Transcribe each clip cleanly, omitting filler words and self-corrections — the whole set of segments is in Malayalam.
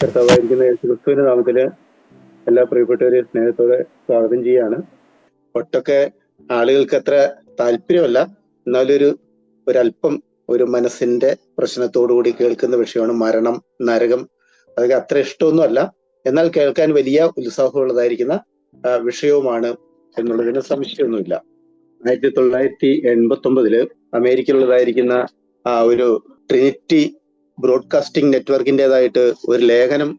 കർത്താവായിരിക്കുന്ന യേശുക്രിസ്തുവിന്റെ നാമത്തില് എല്ലാ പ്രിയപ്പെട്ടവരെയും സ്നേഹത്തോടെ സ്വാഗതം ചെയ്യാണ്. ഒട്ടൊക്കെ ആളുകൾക്ക് അത്ര താല്പര്യമല്ല, എന്നാലൊരു ഒരല്പം ഒരു മനസ്സിന്റെ പ്രശ്നത്തോടുകൂടി കേൾക്കുന്ന വിഷയമാണ് മരണം, നരകം. അതൊക്കെ അത്ര ഇഷ്ടമൊന്നും അല്ല, എന്നാൽ കേൾക്കാൻ വലിയ ഉത്സാഹമുള്ളതായിരിക്കുന്ന വിഷയവുമാണ് എന്നുള്ളതിന് സംശയമൊന്നുമില്ല. 1989 അമേരിക്കയിലുള്ളതായിരിക്കുന്ന ഒരു ട്രിനിറ്റി ബ്രോഡ്കാസ്റ്റിംഗ് നെറ്റ്വർക്കിൻ്റെതായിട്ട് ഒരു ലേഖനം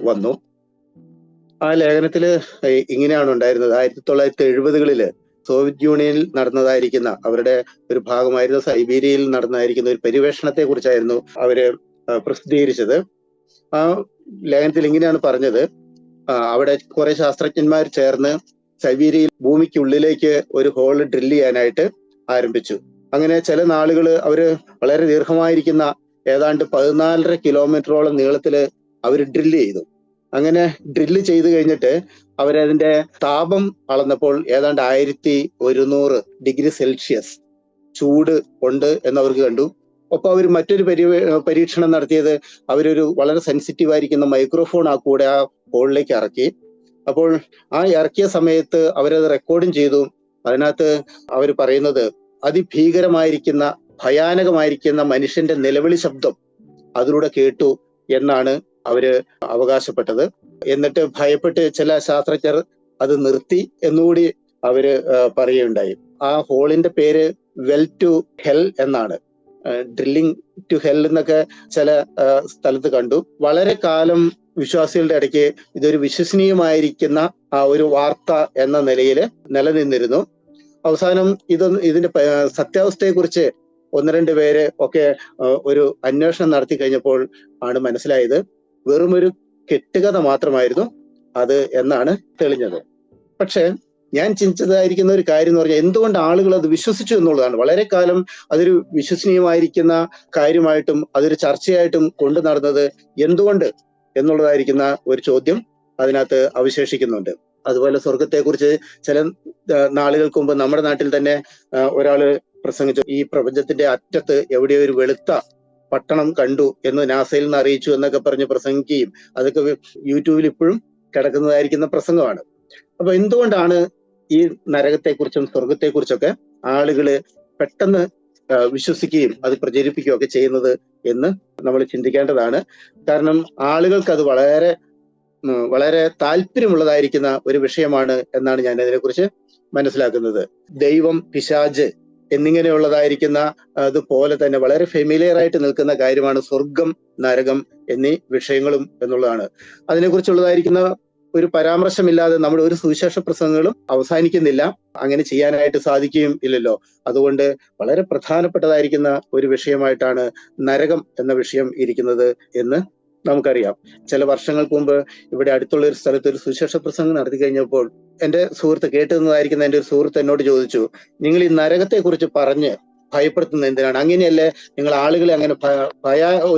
വന്നു. ആ ലേഖനത്തില് ഇങ്ങനെയാണ് ഉണ്ടായിരുന്നത്. 1970-കളില് സോവിയറ്റ് യൂണിയനിൽ നടന്നതായിരിക്കുന്ന അവരുടെ ഒരു ഭാഗമായിരുന്ന സൈബീരിയയിൽ നടന്നതായിരിക്കുന്ന ഒരു പര്യവേഷണത്തെ കുറിച്ചായിരുന്നു അവര് പ്രസിദ്ധീകരിച്ചത്. ആ ലേഖനത്തിൽ ഇങ്ങനെയാണ് പറഞ്ഞത്. അവിടെ കുറെ ശാസ്ത്രജ്ഞന്മാർ ചേർന്ന് സൈബീരിയയിൽ ഭൂമിക്കുള്ളിലേക്ക് ഒരു ഹോള് ഡ്രില്ല് ചെയ്യാനായിട്ട് ആരംഭിച്ചു. അങ്ങനെ ചില നാളുകള് അവര് വളരെ ദീർഘമായിരിക്കുന്ന ഏതാണ്ട് 14.5 കിലോമീറ്ററോളം നീളത്തില് അവർ ഡ്രില്ല് ചെയ്തു. അങ്ങനെ ഡ്രില്ല് ചെയ്ത് കഴിഞ്ഞിട്ട് അവരതിന്റെ താപം അളന്നപ്പോൾ ഏതാണ്ട് 1100 ഡിഗ്രി സെൽഷ്യസ് ചൂട് ഉണ്ട് എന്നവർക്ക് കണ്ടു. ഒപ്പം അവർ മറ്റൊരു പരീക്ഷണം നടത്തിയത്, അവരൊരു വളരെ സെൻസിറ്റീവ് ആയിരിക്കുന്ന മൈക്രോഫോൺ ആ കൂടെ ആ ഹോളിലേക്ക് ഇറക്കി. അപ്പോൾ ആ ഇറക്കിയ സമയത്ത് അവരത് റെക്കോർഡും ചെയ്തു. അതിനകത്ത് അവർ പറയുന്നത്, അതിഭീകരമായിരിക്കുന്ന ഭയാനകമായിരിക്കുന്ന മനുഷ്യന്റെ നിലവിളി ശബ്ദം അതിലൂടെ കേട്ടു എന്നാണ് അവര് അവകാശപ്പെട്ടത്. എന്നിട്ട് ഭയപ്പെട്ട് ചില ശാസ്ത്രജ്ഞർ അത് നിർത്തി എന്നുകൂടി അവര് പറയുകയുണ്ടായി. ആ ഹോളിന്റെ പേര് വെൽ ടു ഹെൽ എന്നാണ്. ഡ്രില്ലിംഗ് ടു ഹെൽ എന്നൊക്കെ ചില സ്ഥലത്ത് കണ്ടു. വളരെ കാലം വിശ്വാസികളുടെ ഇടയ്ക്ക് ഇതൊരു വിശ്വസനീയമായിരിക്കുന്ന ആ ഒരു വാർത്ത എന്ന നിലയിൽ നിലനിന്നിരുന്നു. അവസാനം ഇതിന്റെ സത്യാവസ്ഥയെക്കുറിച്ച് 1-2 പേര് ഒക്കെ ഒരു അന്വേഷണം നടത്തി കഴിഞ്ഞപ്പോൾ ആണ് മനസ്സിലായത് വെറുമൊരു കെട്ടുകഥ മാത്രമായിരുന്നു അത് എന്നാണ് തെളിഞ്ഞത്. പക്ഷെ ഞാൻ ചിന്തിച്ചതായിരിക്കുന്ന ഒരു കാര്യം എന്ന് പറഞ്ഞാൽ, എന്തുകൊണ്ട് ആളുകൾ അത് വിശ്വസിച്ചു എന്നുള്ളതാണ്. വളരെ കാലം അതൊരു വിശ്വസനീയമായിരിക്കുന്ന കാര്യമായിട്ടും അതൊരു ചർച്ചയായിട്ടും കൊണ്ടു നടന്നത് എന്തുകൊണ്ട് എന്നുള്ളതായിരിക്കുന്ന ഒരു ചോദ്യം അതിനകത്ത് അവശേഷിക്കുന്നുണ്ട്. അതുപോലെ സ്വർഗത്തെക്കുറിച്ച് ചില നാളുകൾക്ക് മുമ്പ് നമ്മുടെ നാട്ടിൽ തന്നെ ഒരാള് പ്രസംഗിച്ചു. ഈ പ്രപഞ്ചത്തിന്റെ അറ്റത്ത് എവിടെയോ ഒരു വെളുത്ത പട്ടണം കണ്ടു എന്ന് നാസയിൽ നിന്ന് അറിയിച്ചു എന്നൊക്കെ പറഞ്ഞ് പ്രസംഗിക്കുകയും അതൊക്കെ യൂട്യൂബിൽ ഇപ്പോഴും കിടക്കുന്നതായിരിക്കുന്ന പ്രസംഗമാണ്. അപ്പൊ എന്തുകൊണ്ടാണ് ഈ നരകത്തെക്കുറിച്ചും സ്വർഗത്തെക്കുറിച്ചൊക്കെ ആളുകള് പെട്ടെന്ന് വിശ്വസിക്കുകയും അത് പ്രചരിപ്പിക്കുകയും ഒക്കെ ചെയ്യുന്നത് എന്ന് നമ്മൾ ചിന്തിക്കേണ്ടതാണ്. കാരണം ആളുകൾക്ക് അത് വളരെ വളരെ താല്പര്യമുള്ളതായിരിക്കുന്ന ഒരു വിഷയമാണ് എന്നാണ് ഞാൻ അതിനെക്കുറിച്ച് മനസ്സിലാക്കുന്നത്. ദൈവം, പിശാച് എന്നിങ്ങനെയുള്ളതായിരിക്കുന്ന അതുപോലെ തന്നെ വളരെ ഫെമിലിയർ ആയിട്ട് നിൽക്കുന്ന കാര്യമാണ് സ്വർഗം, നരകം എന്നീ വിഷയങ്ങളും എന്നുള്ളതാണ്. അതിനെക്കുറിച്ചുള്ളതായിരിക്കുന്ന ഒരു പരാമർശമില്ലാതെ നമ്മുടെ ഒരു സുവിശേഷ പ്രസംഗങ്ങളും അവസാനിക്കുന്നില്ല. അങ്ങനെ ചെയ്യാനായിട്ട് സാധിക്കുകയും ഇല്ലല്ലോ. അതുകൊണ്ട് വളരെ പ്രധാനപ്പെട്ടതായിരിക്കുന്ന ഒരു വിഷയമായിട്ടാണ് നരകം എന്ന വിഷയം ഇരിക്കുന്നത് എന്ന് നമുക്കറിയാം. ചില വർഷങ്ങൾക്ക് മുമ്പ് ഇവിടെ അടുത്തുള്ള ഒരു സ്ഥലത്ത് ഒരു സുവിശേഷ പ്രസംഗം നടത്തി കഴിഞ്ഞപ്പോൾ എന്റെ സുഹൃത്ത് കേട്ടുന്നതായിരിക്കുന്ന എന്റെ ഒരു സുഹൃത്ത് എന്നോട് ചോദിച്ചു, നിങ്ങൾ ഈ നരകത്തെ കുറിച്ച് പറഞ്ഞ് ഭയപ്പെടുത്തുന്നത് എന്തിനാണ്? അങ്ങനെയല്ലേ നിങ്ങൾ ആളുകളെ അങ്ങനെ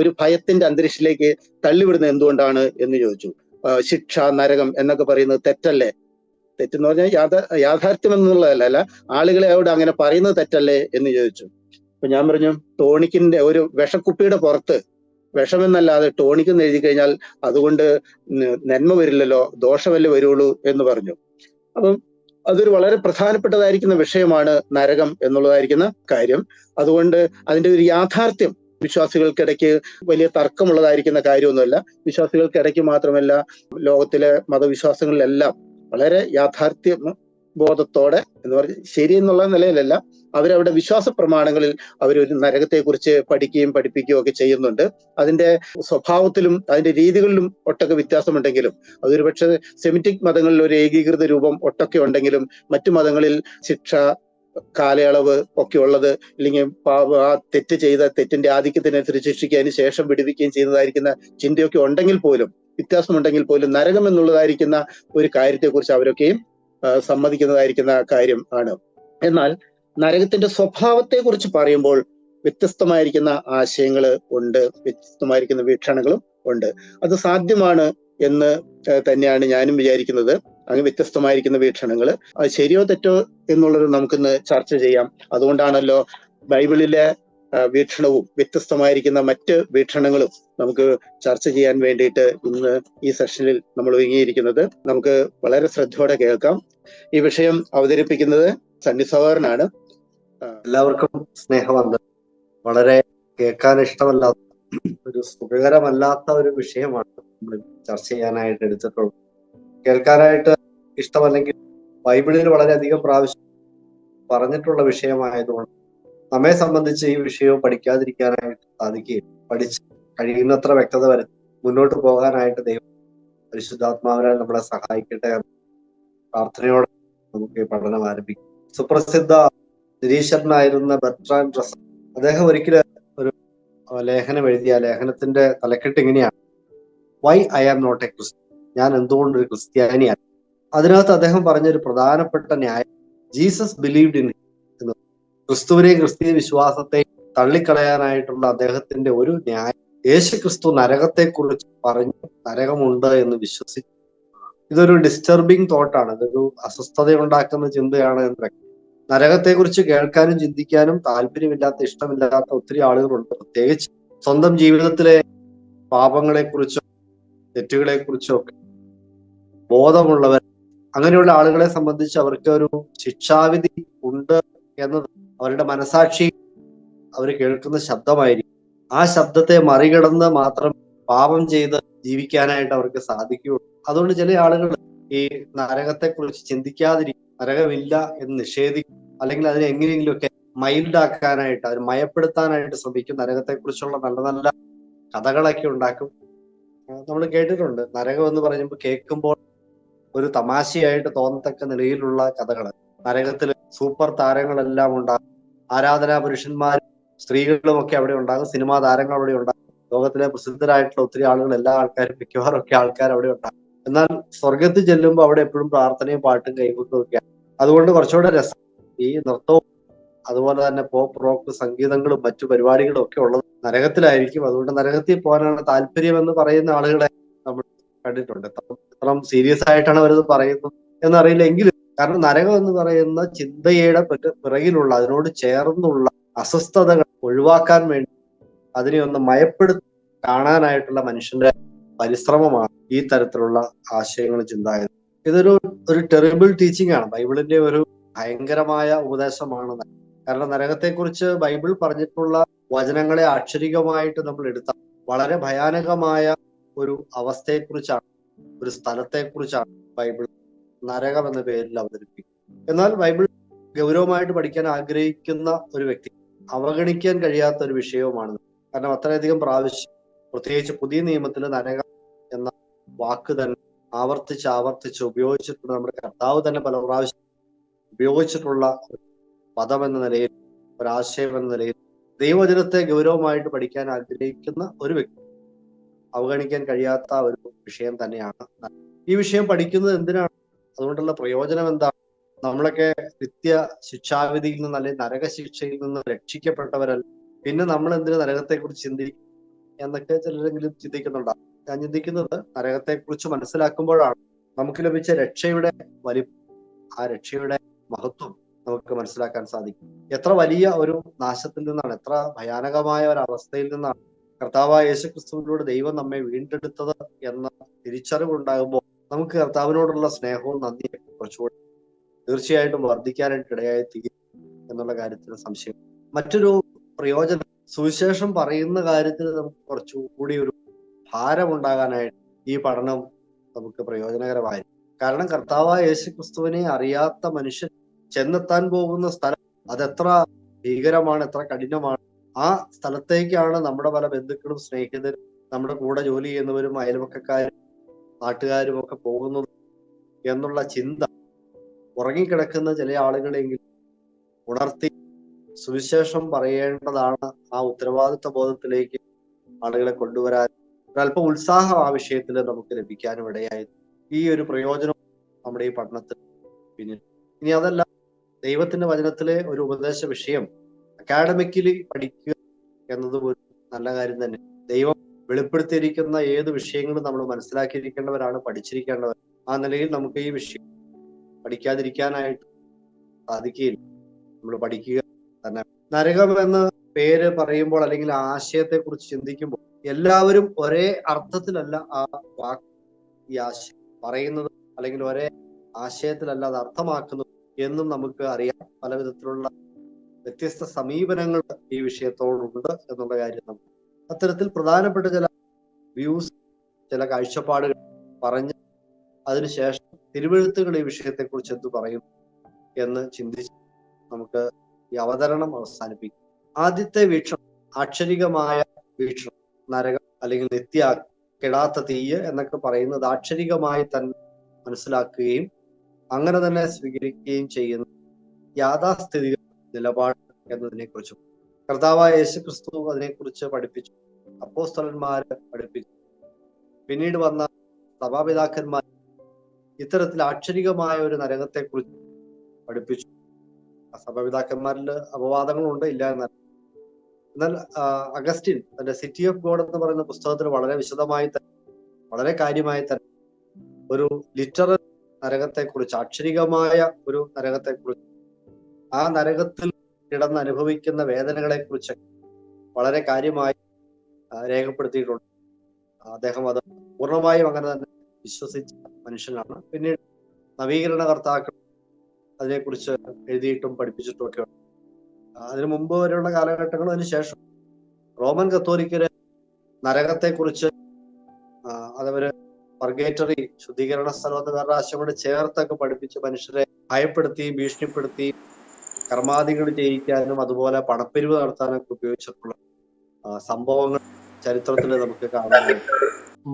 ഒരു ഭയത്തിന്റെ അന്തരീക്ഷത്തിലേക്ക് തള്ളിവിടുന്നത് എന്തുകൊണ്ടാണ് എന്ന് ചോദിച്ചു. ശിക്ഷ, നരകം എന്നൊക്കെ പറയുന്നത് തെറ്റല്ലേ? തെറ്റെന്ന് പറഞ്ഞാൽ യാഥാർത്ഥ്യം എന്നുള്ളതല്ല, ആളുകളെ അവിടെ അങ്ങനെ പറയുന്നത് തെറ്റല്ലേ എന്ന് ചോദിച്ചു. അപ്പൊ ഞാൻ പറഞ്ഞു, ടോണിക്കിന്റെ ഒരു വിഷക്കുപ്പിയുടെ പുറത്ത് വിഷമെന്നല്ലാതെ ടോണിക്കെന്ന് എഴുതി കഴിഞ്ഞാൽ അതുകൊണ്ട് നന്മ വരില്ലല്ലോ, ദോഷമല്ലേ വരുള്ളൂ എന്ന് പറഞ്ഞു. അപ്പം അതൊരു വളരെ പ്രധാനപ്പെട്ടതായിരിക്കുന്ന വിഷയമാണ് നരകം എന്നുള്ളതായിരിക്കുന്ന കാര്യം. അതുകൊണ്ട് അതിന്റെ ഒരു യാഥാർത്ഥ്യം വിശ്വാസികൾക്കിടയ്ക്ക് വലിയ തർക്കമുള്ളതായിരിക്കുന്ന കാര്യമൊന്നുമല്ല. വിശ്വാസികൾക്കിടയ്ക്ക് മാത്രമല്ല, ലോകത്തിലെ മതവിശ്വാസങ്ങളിലെല്ലാം വളരെ യാഥാർത്ഥ്യ ബോധത്തോടെ എന്ന് പറഞ്ഞ് ശരി എന്നുള്ള നിലയിലല്ല, അവരവരുടെ വിശ്വാസ പ്രമാണങ്ങളിൽ അവരൊരു നരകത്തെക്കുറിച്ച് പഠിക്കുകയും പഠിപ്പിക്കുകയും ഒക്കെ ചെയ്യുന്നുണ്ട്. അതിന്റെ സ്വഭാവത്തിലും അതിന്റെ രീതികളിലും ഒട്ടൊക്കെ വ്യത്യാസമുണ്ടെങ്കിലും, അതൊരു പക്ഷേ സെമിറ്റിക് മതങ്ങളിൽ ഒരു ഏകീകൃത രൂപം ഒട്ടൊക്കെ ഉണ്ടെങ്കിലും മറ്റു മതങ്ങളിൽ ശിക്ഷ, കാലയളവ് ഒക്കെ ഉള്ളത്, ഇല്ലെങ്കിൽ ആ തെറ്റ് ചെയ്ത തെറ്റിന്റെ ആധിക്യത്തിനനുസരിച്ച് ശിക്ഷിക്കുക, ശേഷം വിടുവിക്കുകയും ചെയ്യുന്നതായിരിക്കുന്ന ചിന്തയൊക്കെ ഉണ്ടെങ്കിൽ പോലും, വ്യത്യാസമുണ്ടെങ്കിൽ പോലും നരകം എന്നുള്ളതായിരിക്കുന്ന ഒരു കാര്യത്തെക്കുറിച്ച് അവരൊക്കെയും സമ്മതിക്കുന്നതായിരിക്കുന്ന കാര്യം ആണ്. എന്നാൽ നരകത്തിന്റെ സ്വഭാവത്തെ കുറിച്ച് പറയുമ്പോൾ വ്യത്യസ്തമായിരിക്കുന്ന ആശയങ്ങൾ ഉണ്ട്, വ്യത്യസ്തമായിരിക്കുന്ന വീക്ഷണങ്ങളും ഉണ്ട്. അത് സാധ്യമാണ് എന്ന് തന്നെയാണ് ഞാനും വിചാരിക്കുന്നത്. അങ്ങനെ വ്യത്യസ്തമായിരിക്കുന്ന വീക്ഷണങ്ങൾ, അത് ശരിയോ തെറ്റോ എന്നുള്ളത് നമുക്കിന്ന് ചർച്ച ചെയ്യാം. അതുകൊണ്ടാണല്ലോ ബൈബിളിലെ വീക്ഷണവും വ്യത്യസ്തമായിരിക്കുന്ന മറ്റ് വീക്ഷണങ്ങളും നമുക്ക് ചർച്ച ചെയ്യാൻ വേണ്ടിയിട്ട് ഇന്ന് ഈ സെഷനിൽ നമ്മൾ ഒരുങ്ങിയിരിക്കുന്നത്. നമുക്ക് വളരെ ശ്രദ്ധയോടെ കേൾക്കാം. ഈ വിഷയം അവതരിപ്പിക്കുന്നത് സണ്ണി സഹോദരനാണ്. എല്ലാവർക്കും സ്നേഹവന്ദനം. വളരെ കേൾക്കാൻ ഇഷ്ടമല്ലാത്ത ഒരു സുഖകരമല്ലാത്ത ഒരു വിഷയമാണ് നമ്മൾ ചർച്ച ചെയ്യാനായിട്ട് എടുത്തിട്ടുള്ളത്. കേൾക്കാനായിട്ട് ഇഷ്ടമല്ലെങ്കിൽ ബൈബിളിൽ വളരെയധികം പ്രാവശ്യം പറഞ്ഞിട്ടുള്ള വിഷയമായതുകൊണ്ട് നമ്മെ സംബന്ധിച്ച് ഈ വിഷയവും പഠിക്കാതിരിക്കാനായിട്ട് സാധിക്കുകയും പഠിച്ച് കഴിയുന്നത്ര വ്യക്തത വരുത്തി മുന്നോട്ട് പോകാനായിട്ട് ദൈവം പരിശുദ്ധാത്മാവിനാൽ നമ്മളെ സഹായിക്കട്ടെ എന്ന പ്രാർത്ഥനയോടെ നമുക്ക് ഈ പഠനം ആരംഭിക്കും. സുപ്രസിദ്ധ നിരീശ്വരനായിരുന്ന ബെർട്രാൻഡ് റസൽ അദ്ദേഹം ഒരിക്കലും ഒരു ലേഖനം എഴുതിയ ലേഖനത്തിന്റെ തലക്കെട്ട് ഇങ്ങനെയാണ്: why I am not a Christian, ഞാൻ എന്തുകൊണ്ട് ഒരു ക്രിസ്ത്യാനിയാണ്. അതിനകത്ത് അദ്ദേഹം പറഞ്ഞൊരു പ്രധാനപ്പെട്ട ന്യായം ജീസസ് ബിലീവ്ഡ് ഇൻ എന്ന്. ക്രിസ്തുവിനെയും ക്രിസ്തീയ വിശ്വാസത്തെയും തള്ളിക്കളയാനായിട്ടുള്ള അദ്ദേഹത്തിന്റെ ഒരു ന്യായം, യേശു ക്രിസ്തു നരകത്തെക്കുറിച്ച് പറഞ്ഞു നരകമുണ്ട് എന്ന് വിശ്വസിച്ചു. ഇതൊരു ഡിസ്റ്റർബിങ് തോട്ടാണ്, ഇതൊരു അസ്വസ്ഥതയുണ്ടാക്കുന്ന ചിന്തയാണ് എന്ന് വ്യക്തം. നരകത്തെക്കുറിച്ച് കേൾക്കാനും ചിന്തിക്കാനും താല്പര്യമില്ലാത്ത, ഇഷ്ടമില്ലാത്ത ഒത്തിരി ആളുകളുണ്ട്. പ്രത്യേകിച്ച് സ്വന്തം ജീവിതത്തിലെ പാപങ്ങളെക്കുറിച്ചോ തെറ്റുകളെക്കുറിച്ചോ ഒക്കെ ബോധമുള്ളവർ, അങ്ങനെയുള്ള ആളുകളെ സംബന്ധിച്ച് അവർക്ക് ഒരു ശിക്ഷാവിധി ഉണ്ട് എന്നത് അവരുടെ മനസാക്ഷി അവർ കേൾക്കുന്ന ശബ്ദമായിരിക്കും. ആ ശബ്ദത്തെ മറികടന്ന് മാത്രം പാപം ചെയ്ത് ജീവിക്കാനായിട്ട് അവർക്ക് സാധിക്കുകയുള്ളൂ. അതുകൊണ്ട് ചില ആളുകൾ ഈ നരകത്തെക്കുറിച്ച് ചിന്തിക്കാതിരിക്കും, നരകമില്ല എന്ന് നിഷേധിക്കും, അല്ലെങ്കിൽ അതിനെ എങ്ങനെയെങ്കിലുമൊക്കെ മൈൽഡ് ആക്കാനായിട്ട്, അതിന് മയപ്പെടുത്താനായിട്ട് ശ്രമിക്കും. നരകത്തെക്കുറിച്ചുള്ള നല്ല നല്ല കഥകളൊക്കെ ഉണ്ടാക്കും. നമ്മൾ കേട്ടിട്ടുണ്ട്, നരകം എന്ന് പറയുമ്പോൾ കേൾക്കുമ്പോൾ ഒരു തമാശയായിട്ട് തോന്നത്തക്ക നിലയിലുള്ള കഥകൾ. നരകത്തിൽ സൂപ്പർ താരങ്ങളെല്ലാം ഉണ്ടാകും, ആരാധനാ പുരുഷന്മാരും സ്ത്രീകളും ഒക്കെ അവിടെ ഉണ്ടാകും, സിനിമാ താരങ്ങൾ അവിടെ ഉണ്ടാകും, ലോകത്തിലെ പ്രസിദ്ധരായിട്ടുള്ള ഒത്തിരി ആളുകൾ, എല്ലാ ആൾക്കാരും മിക്കവാറും ഒക്കെ ആൾക്കാർ അവിടെ ഉണ്ടാകും. എന്നാൽ സ്വർഗത്തിൽ ചെല്ലുമ്പോൾ അവിടെ എപ്പോഴും പ്രാർത്ഥനയും പാട്ടും കൈകൊട്ടും ഒക്കെയാണ്. അതുകൊണ്ട് കുറച്ചുകൂടെ രസം ഈ നൃത്തവും അതുപോലെ തന്നെ പോപ്പ് റോക്ക് സംഗീതങ്ങളും മറ്റു പരിപാടികളും ഒക്കെ ഉള്ളത് നരകത്തിലായിരിക്കും. അതുകൊണ്ട് നരകത്തിൽ പോകാനാണ് താല്പര്യം പറയുന്ന ആളുകളെ നമ്മൾ കണ്ടിട്ടുണ്ട്. എത്ര സീരിയസ് ആയിട്ടാണ് അവരത് പറയുന്നത് എന്നറിയില്ല. എങ്കിലും കാരണം നരകം എന്ന് പറയുന്ന ചിന്തയുടെ പിറകിലുള്ള, അതിനോട് ചേർന്നുള്ള അസ്വസ്ഥതകൾ ഒഴിവാക്കാൻ വേണ്ടി അതിനെ ഒന്ന് മയപ്പെടുത്തി കാണാനായിട്ടുള്ള മനുഷ്യന്റെ പരിശ്രമമാണ് ഈ തരത്തിലുള്ള ആശയങ്ങളും ചിന്താഗതി. ഇതൊരു ടെറിബിൾ ടീച്ചിങ് ആണ്, ബൈബിളിന്റെ ഒരു ഭയങ്കരമായ ഉപദേശമാണ്. കാരണം നരകത്തെക്കുറിച്ച് ബൈബിൾ പറഞ്ഞിട്ടുള്ള വചനങ്ങളെ അക്ഷരികമായിട്ട് നമ്മൾ എടുത്താൽ വളരെ ഭയാനകമായ ഒരു അവസ്ഥയെക്കുറിച്ചാണ്, ഒരു സ്ഥലത്തെക്കുറിച്ചാണ് ബൈബിൾ നരകം എന്ന പേരിൽ അവതരിപ്പിക്കും. എന്നാൽ ബൈബിൾ ഗൗരവമായിട്ട് പഠിക്കാൻ ആഗ്രഹിക്കുന്ന ഒരു വ്യക്തി അവഗണിക്കാൻ കഴിയാത്ത ഒരു വിഷയവുമാണ്. കാരണം അത്രയധികം പ്രാവശ്യം, പ്രത്യേകിച്ച് പുതിയ നിയമത്തിൽ നരകം എന്ന വാക്ക് തന്നെ ആവർത്തിച്ച് ഉപയോഗിച്ചിട്ടുള്ള, നമ്മുടെ കർത്താവ് തന്നെ പല പ്രാവശ്യം ഉപയോഗിച്ചിട്ടുള്ള പദം എന്ന നിലയിൽ, ഒരാശയം എന്ന നിലയിൽ ദൈവവചനത്തെ ഗൗരവമായിട്ട് പഠിക്കാൻ ആഗ്രഹിക്കുന്ന ഒരു വ്യക്തി അവഗണിക്കാൻ കഴിയാത്ത ഒരു വിഷയം തന്നെയാണ്. ഈ വിഷയം പഠിക്കുന്നത് എന്തിനാണ്? അതുകൊണ്ടുള്ള പ്രയോജനം എന്താണ്? നമ്മളൊക്കെ നിത്യ ശിക്ഷാവിധിയിൽ നിന്ന് അല്ലെങ്കിൽ നരകശിക്ഷയിൽ നിന്ന് രക്ഷിക്കപ്പെട്ടവരല്ല, പിന്നെ നമ്മൾ എന്തിനു നരകത്തെക്കുറിച്ച് ചിന്തിക്കും എന്നൊക്കെ ചിലരെങ്കിലും ചിന്തിക്കുന്നുണ്ടാവും. ഞാൻ ചിന്തിക്കുന്നത്, നരകത്തെക്കുറിച്ച് മനസ്സിലാക്കുമ്പോഴാണ് നമുക്ക് ലഭിച്ച രക്ഷയുടെ വലിപ്പം, ആ രക്ഷയുടെ മഹത്വം നമുക്ക് മനസ്സിലാക്കാൻ സാധിക്കും. എത്ര വലിയ ഒരു നാശത്തിൽ നിന്നാണ്, എത്ര ഭയാനകമായ ഒരു അവസ്ഥയിൽ നിന്നാണ് കർത്താവായ യേശു ക്രിസ്തുവിലൂടെ ദൈവം നമ്മെ വീണ്ടെടുത്തത് എന്ന തിരിച്ചറിവുണ്ടാകുമ്പോൾ നമുക്ക് കർത്താവിനോടുള്ള സ്നേഹവും നന്ദിയും കുറച്ചുകൂടി തീർച്ചയായിട്ടും വർദ്ധിക്കാനായിട്ട് ഇടയായി തീരും എന്നുള്ള കാര്യത്തിന് സംശയം. മറ്റൊരു പ്രയോജനം, സുവിശേഷം പറയുന്ന കാര്യത്തിൽ നമുക്ക് കുറച്ചുകൂടി ഒരു ഭാരമുണ്ടാകാനായിട്ട് ഈ പഠനം നമുക്ക് പ്രയോജനകരമായിരിക്കും. കാരണം കർത്താവായ യേശു ക്രിസ്തുവിനെ അറിയാത്ത മനുഷ്യൻ ചെന്നെത്താൻ പോകുന്ന സ്ഥലം അതെത്ര ഭീകരമാണ്, എത്ര കഠിനമാണ്. ആ സ്ഥലത്തേക്കാണ് നമ്മുടെ പല ബന്ധുക്കളും സ്നേഹിതരും നമ്മുടെ കൂടെ ജോലി ചെയ്യുന്നവരും അയൽവക്കക്കാരും നാട്ടുകാരും ഒക്കെ പോകുന്നത് എന്നുള്ള ചിന്ത ഉറങ്ങിക്കിടക്കുന്ന ചില ആളുകളെങ്കിലും ഉണർത്തി സുവിശേഷം പറയേണ്ടതാണ്. ആ ഉത്തരവാദിത്വ ബോധത്തിലേക്ക് ആളുകളെ കൊണ്ടുവരാൻ ഒരല്പം ഉത്സാഹം ആ വിഷയത്തിൽ നമുക്ക് ലഭിക്കാനും ഇടയായി. ഈ ഒരു പ്രയോജനം നമ്മുടെ ഈ പഠനത്തിൽ പിന്നെ ഇനി അതല്ല, ദൈവത്തിന്റെ വചനത്തിലെ ഒരു ഉപദേശ വിഷയം അക്കാഡമിക്കലി പഠിക്കുക എന്നത് ഒരു നല്ല കാര്യം തന്നെ. ദൈവം വെളിപ്പെടുത്തിയിരിക്കുന്ന ഏത് വിഷയങ്ങളും നമ്മൾ മനസ്സിലാക്കിയിരിക്കേണ്ടവരാണ്, പഠിച്ചിരിക്കേണ്ടവർ. ആ നിലയിൽ നമുക്ക് ഈ വിഷയം പഠിക്കാതിരിക്കാനായിട്ട് സാധിക്കുകയില്ല. നമ്മൾ പഠിക്കുക തന്നെ. നരകം എന്ന് പേര് പറയുമ്പോൾ അല്ലെങ്കിൽ ആ ആശയത്തെ കുറിച്ച് ചിന്തിക്കുമ്പോൾ എല്ലാവരും ഒരേ അർത്ഥത്തിലല്ല ആ വാക്ക് ഈ ആശയം പറയുന്നത്, അല്ലെങ്കിൽ ഒരേ ആശയത്തിലല്ല അത് അർത്ഥമാക്കുന്നത് എന്നും നമുക്ക് അറിയാം. പല വിധത്തിലുള്ള വ്യത്യസ്ത സമീപനങ്ങൾ ഈ വിഷയത്തോടുണ്ട് എന്നുള്ള കാര്യം നമുക്ക് അത്തരത്തിൽ പ്രധാനപ്പെട്ട ചില വ്യൂസ്, ചില കാഴ്ചപ്പാടുകൾ പറഞ്ഞ് അതിനുശേഷം തിരുവെഴുത്തുകൾ ഈ വിഷയത്തെക്കുറിച്ച് എന്ത് പറയും എന്ന് ചിന്തിച്ച് നമുക്ക് ഈ അവതരണം അവസാനിപ്പിക്കും. ആദ്യത്തെ വീക്ഷണം, ആക്ഷരികമായ വീക്ഷണം, നരകം അല്ലെങ്കിൽ നിത്യ കെടാത്ത തീയ് എന്നൊക്കെ പറയുന്നത് ആക്ഷരികമായി തന്നെ മനസ്സിലാക്കുകയും അങ്ങനെ തന്നെ സ്വീകരിക്കുകയും ചെയ്യുന്ന യാഥാസ്ഥിതിക നിലപാട് എന്നതിനെ കുറിച്ചും കർത്താവായ യേശു ക്രിസ്തു അതിനെക്കുറിച്ച് പഠിപ്പിച്ചു, അപ്പോസ്തലന്മാര് പഠിപ്പിച്ചു, പിന്നീട് വന്ന സഭാപിതാക്കന്മാർ ഇത്തരത്തിൽ ആക്ഷരികമായ ഒരു നരകത്തെക്കുറിച്ച് പഠിപ്പിച്ചു. സഭാപിതാക്കന്മാരിൽ അപവാദങ്ങളുണ്ട്, ഇല്ല എന്നല്ല. എന്നാൽ അഗസ്റ്റിൻ തന്റെ സിറ്റി ഓഫ് ഗോഡ് എന്ന് പറയുന്ന പുസ്തകത്തിൽ വളരെ വിശദമായി തന്നെ, വളരെ കാര്യമായി തന്നെ ഒരു ലിറ്ററൽ നരകത്തെക്കുറിച്ച്, ആക്ഷരികമായ ഒരു നരകത്തെക്കുറിച്ച്, ആ നരകത്തിൽ കിടന്ന് അനുഭവിക്കുന്ന വേദനകളെ കുറിച്ച് വളരെ കാര്യമായി രേഖപ്പെടുത്തിയിട്ടുണ്ട്. അദ്ദേഹം അത് പൂർണ്ണമായും അങ്ങനെ തന്നെ വിശ്വസിച്ച മനുഷ്യനാണ്. പിന്നീട് നവീകരണ കർത്താക്കൾ അതിനെക്കുറിച്ച് എഴുതിയിട്ടും പഠിപ്പിച്ചിട്ടും ഒക്കെ ഉണ്ട്. അതിനു മുമ്പ് വരെയുള്ള കാലഘട്ടങ്ങളും അതിനുശേഷം റോമൻ കത്തോലിക്കര് നരകത്തെക്കുറിച്ച് അതവര് പർഗേറ്ററി, ശുദ്ധീകരണ സ്ഥലം എന്ന് വേറെ ആശയം കൊണ്ട് ചേർത്തൊക്കെ പഠിപ്പിച്ച് മനുഷ്യരെ ഭയപ്പെടുത്തിയും ഭീഷണിപ്പെടുത്തിയും കർമാദികൾ ചെയ്യിക്കാനും അതുപോലെ പണപ്പിരിവ് നടത്താനൊക്കെ ഉപയോഗിച്ചിട്ടുള്ള സംഭവങ്ങൾ ചരിത്രത്തിൽ നമുക്ക് കാണാനായിട്ട്.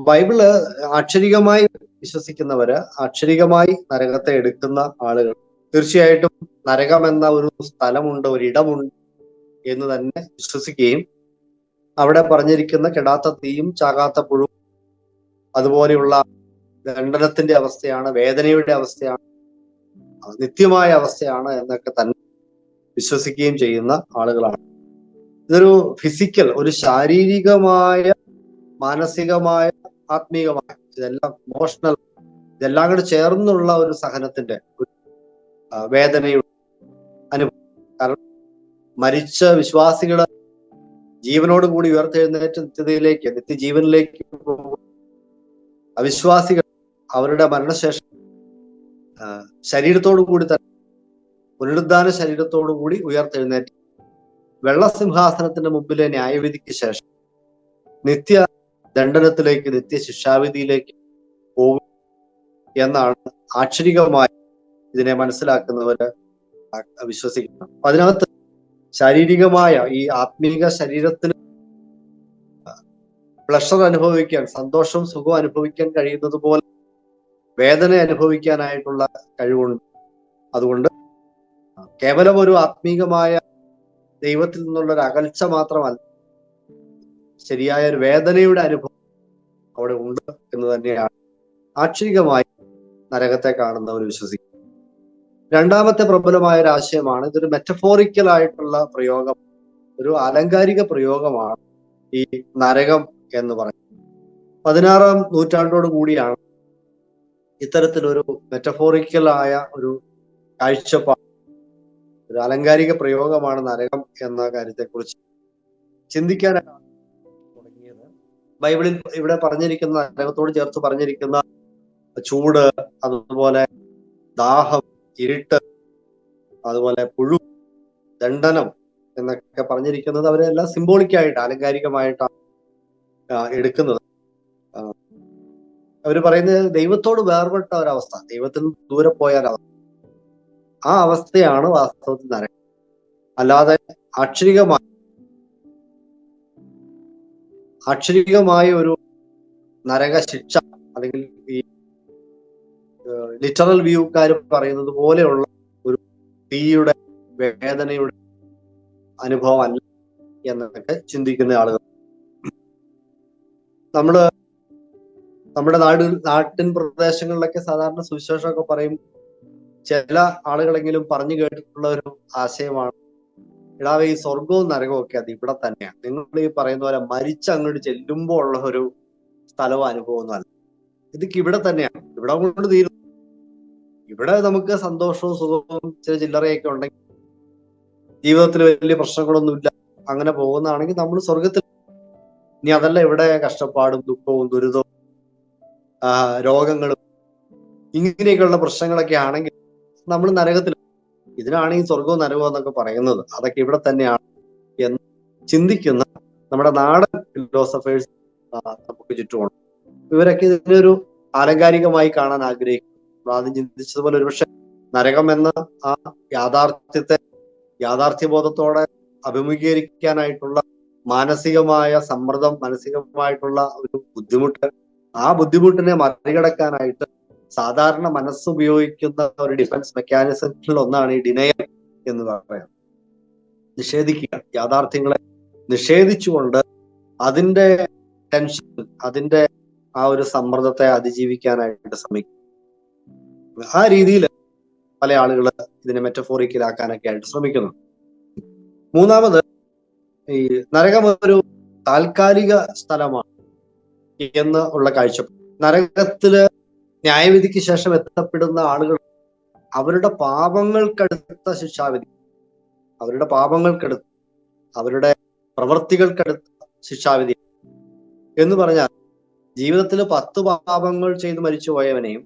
ബൈബിള് ആക്ഷരികമായി വിശ്വസിക്കുന്നവര്, ആക്ഷരികമായി നരകത്തെ എടുക്കുന്ന ആളുകൾ തീർച്ചയായിട്ടും നരകം എന്ന ഒരു സ്ഥലമുണ്ട്, ഒരിടമുണ്ട് എന്ന് തന്നെ വിശ്വസിക്കുകയും അവിടെ പറഞ്ഞിരിക്കുന്ന കെടാത്ത തീയും ചാകാത്ത പുഴു അതുപോലെയുള്ള ദണ്ഡനത്തിന്റെ അവസ്ഥയാണ്, വേദനയുടെ അവസ്ഥയാണ്, നിത്യമായ അവസ്ഥയാണ് എന്നൊക്കെ തന്നെ വിശ്വസിക്കുകയും ചെയ്യുന്ന ആളുകളാണ്. ഇതൊരു ഫിസിക്കൽ, ഒരു ശാരീരികമായ, മാനസികമായ, ആത്മീകമായ, ഇതെല്ലാം ഇമോഷണൽ, ഇതെല്ലാം കൂടെ ചേർന്നുള്ള ഒരു സഹനത്തിന്റെ, ഒരു വേദനയുടെ അനുഭവം. കാരണം മരിച്ച വിശ്വാസികള് ജീവനോട് കൂടി ഉയർത്തെഴുന്നേറ്റ് നിത്യതയിലേക്ക്, നിത്യജീവനിലേക്ക് പോകും. അവിശ്വാസികൾ അവരുടെ മരണശേഷം ശരീരത്തോടു കൂടി തന്നെ, പുനരുദ്ധാന ശരീരത്തോടു കൂടി ഉയർത്തെഴുന്നേറ്റ് വെള്ളസിംഹാസനത്തിന്റെ മുമ്പിലെ ന്യായവിധിക്ക് ശേഷം നിത്യ ദണ്ഡനത്തിലേക്ക്, നിത്യ ശിക്ഷാവിധിയിലേക്ക് പോകും എന്നാണ് ആക്ഷരികമായി ഇതിനെ മനസ്സിലാക്കുന്നവര് വിശ്വസിക്കുന്നത്. അതിനകത്ത് ശാരീരികമായ ഈ ആത്മീക ശരീരത്തിന് പ്ലഷർ അനുഭവിക്കാൻ, സന്തോഷവും സുഖവും അനുഭവിക്കാൻ കഴിയുന്നത് പോലെ വേദന അനുഭവിക്കാനായിട്ടുള്ള കഴിവുണ്ട്. അതുകൊണ്ട് കേവലം ഒരു ആത്മീകമായ ദൈവത്തിൽ നിന്നുള്ള ഒരു അകൽച്ച മാത്രമല്ല, ശരിയായ ഒരു വേദനയുടെ അനുഭവം അവിടെ ഉണ്ട് എന്ന് തന്നെയാണ് ആക്ഷരികമായി നരകത്തെ കാണുന്നവർ വിശ്വസിക്കുന്നത്. രണ്ടാമത്തെ പ്രബലമായ ഒരു ആശയമാണ്, ഇതൊരു മെറ്റഫോറിക്കൽ ആയിട്ടുള്ള പ്രയോഗം, ഒരു ആലങ്കാരിക പ്രയോഗമാണ് ഈ നരകം എന്ന് പറയുന്നത്. 16-ാം നൂറ്റാണ്ടോട് കൂടിയാണ് ഇത്തരത്തിലൊരു മെറ്റഫോറിക്കലായ ഒരു കാഴ്ചപ്പാട്, ഒരു ആലങ്കാരിക പ്രയോഗമാണ് നരകം എന്ന കാര്യത്തെക്കുറിച്ച് ചിന്തിക്കാനാണ് തുടങ്ങിയത്. ബൈബിളിൽ ഇവിടെ പറഞ്ഞിരിക്കുന്ന, നരകത്തോട് ചേർത്ത് പറഞ്ഞിരിക്കുന്ന ചൂട്, അതുപോലെ ദാഹം, ഇരുട്ട്, അതുപോലെ പുഴു, ദണ്ഡനം എന്നൊക്കെ പറഞ്ഞിരിക്കുന്നത് അവരെല്ലാം സിംബോളിക്കായിട്ട്, ആലങ്കാരികമായിട്ടാണ് എടുക്കുന്നത്. അവര് പറയുന്നത് ദൈവത്തോട് വേർപെട്ട ഒരവസ്ഥ, ദൈവത്തിന് ദൂരെ പോയ ഒരവസ്ഥ, ആ അവസ്ഥയാണ് വാസ്തവത്തിൽ നരകം. അല്ലാതെ ആക്ഷരികമായ ഒരു നരക ശിക്ഷ, അല്ലെങ്കിൽ ഈ ലിറ്ററൽ വ്യൂക്കാർ പറയുന്നത് പോലെയുള്ള ഒരു തീയുടെ വേദനയുടെ അനുഭവം അല്ല എന്നൊക്കെ ചിന്തിക്കുന്ന ആളുകൾ. നമ്മുടെ നാട്ടിൻ പ്രദേശങ്ങളിലൊക്കെ സാധാരണ സുവിശേഷമൊക്കെ പറയും, ചില ആളുകളെങ്കിലും പറഞ്ഞു കേട്ടിട്ടുള്ള ഒരു ആശയമാണ്, ഇടാവേ ഈ സ്വർഗവും നരകവും ഒക്കെ അത് ഇവിടെ തന്നെയാണ്, നിങ്ങൾ ഈ പറയുന്ന പോലെ മരിച്ചങ്ങോട്ട് ചെല്ലുമ്പോൾ ഉള്ള ഒരു സ്ഥലവും അനുഭവമൊന്നും അല്ല, ഇതൊക്കെ ഇവിടെ തന്നെയാണ്, ഇവിടെ കൊണ്ട് തീരുന്നു. ഇവിടെ നമുക്ക് സന്തോഷവും സുഖവും ചില ചില്ലറയൊക്കെ ഉണ്ടെങ്കിൽ ജീവിതത്തിൽ വലിയ പ്രശ്നങ്ങളൊന്നുമില്ല അങ്ങനെ പോകുന്നതാണെങ്കിൽ നമ്മൾ സ്വർഗത്തിൽ. ഇനി അതല്ല, ഇവിടെ കഷ്ടപ്പാടും ദുഃഖവും ദുരിതവും രോഗങ്ങളും ഇങ്ങനെയൊക്കെയുള്ള പ്രശ്നങ്ങളൊക്കെ ആണെങ്കിൽ നമ്മൾ നരകത്തിൽ. ഇതിനാണ് ഈ സ്വർഗവും നരകവും എന്നൊക്കെ പറയുന്നത്. അതൊക്കെ ഇവിടെ തന്നെയാണ് എന്ന് ചിന്തിക്കുന്ന നമ്മുടെ നാടൻ ഫിലോസഫേഴ്സ് നമുക്ക് ചുറ്റുമുണ്ട്. ഇവരൊക്കെ ഇതിനൊരു ആലങ്കാരികമായി കാണാൻ ആഗ്രഹിക്കുന്നു. ആദ്യം ചിന്തിച്ചതുപോലെ ഒരുപക്ഷെ നരകം എന്ന ആ യാഥാർത്ഥ്യബോധത്തോടെ അഭിമുഖീകരിക്കാനായിട്ടുള്ള മാനസികമായ സമ്മർദ്ദം, മാനസികമായിട്ടുള്ള ഒരു ബുദ്ധിമുട്ട്, ആ ബുദ്ധിമുട്ടിനെ മറികടക്കാനായിട്ട് സാധാരണ മനസ്സുപയോഗിക്കുന്ന ഒരു ഡിഫൻസ് മെക്കാനിസത്തിൽ ഒന്നാണ് ഈ ഡിനയൽ എന്ന് പറയുന്നത്. നിഷേധിക്കുക, യാഥാർത്ഥ്യങ്ങളെ നിഷേധിച്ചുകൊണ്ട് അതിന്റെ ടെൻഷൻ, അതിന്റെ ആ ഒരു സമ്മർദ്ദത്തെ അതിജീവിക്കാനായിട്ട് ശ്രമിക്കും. ആ രീതിയിൽ പല ആളുകൾ ഇതിനെ മെറ്റഫോറിക്കലാക്കാനൊക്കെ ആയിട്ട് ശ്രമിക്കുന്നു. മൂന്നാമത്, ഈ നരകം ഒരു താൽക്കാലിക സ്ഥലമാണ് എന്ന് ഉള്ള കാഴ്ചപ്പാട്. നരകത്തില് ന്യായവിധിക്ക് ശേഷം എത്തപ്പെടുന്ന ആളുകൾ അവരുടെ പാപങ്ങൾക്കടുത്ത ശിക്ഷാവിധി, അവരുടെ പാപങ്ങൾക്കടുത്ത്, അവരുടെ പ്രവൃത്തികൾക്കടുത്ത ശിക്ഷാവിധി എന്ന് പറഞ്ഞാൽ ജീവിതത്തിൽ 10 പാപങ്ങൾ ചെയ്ത് മരിച്ചുപോയവനെയും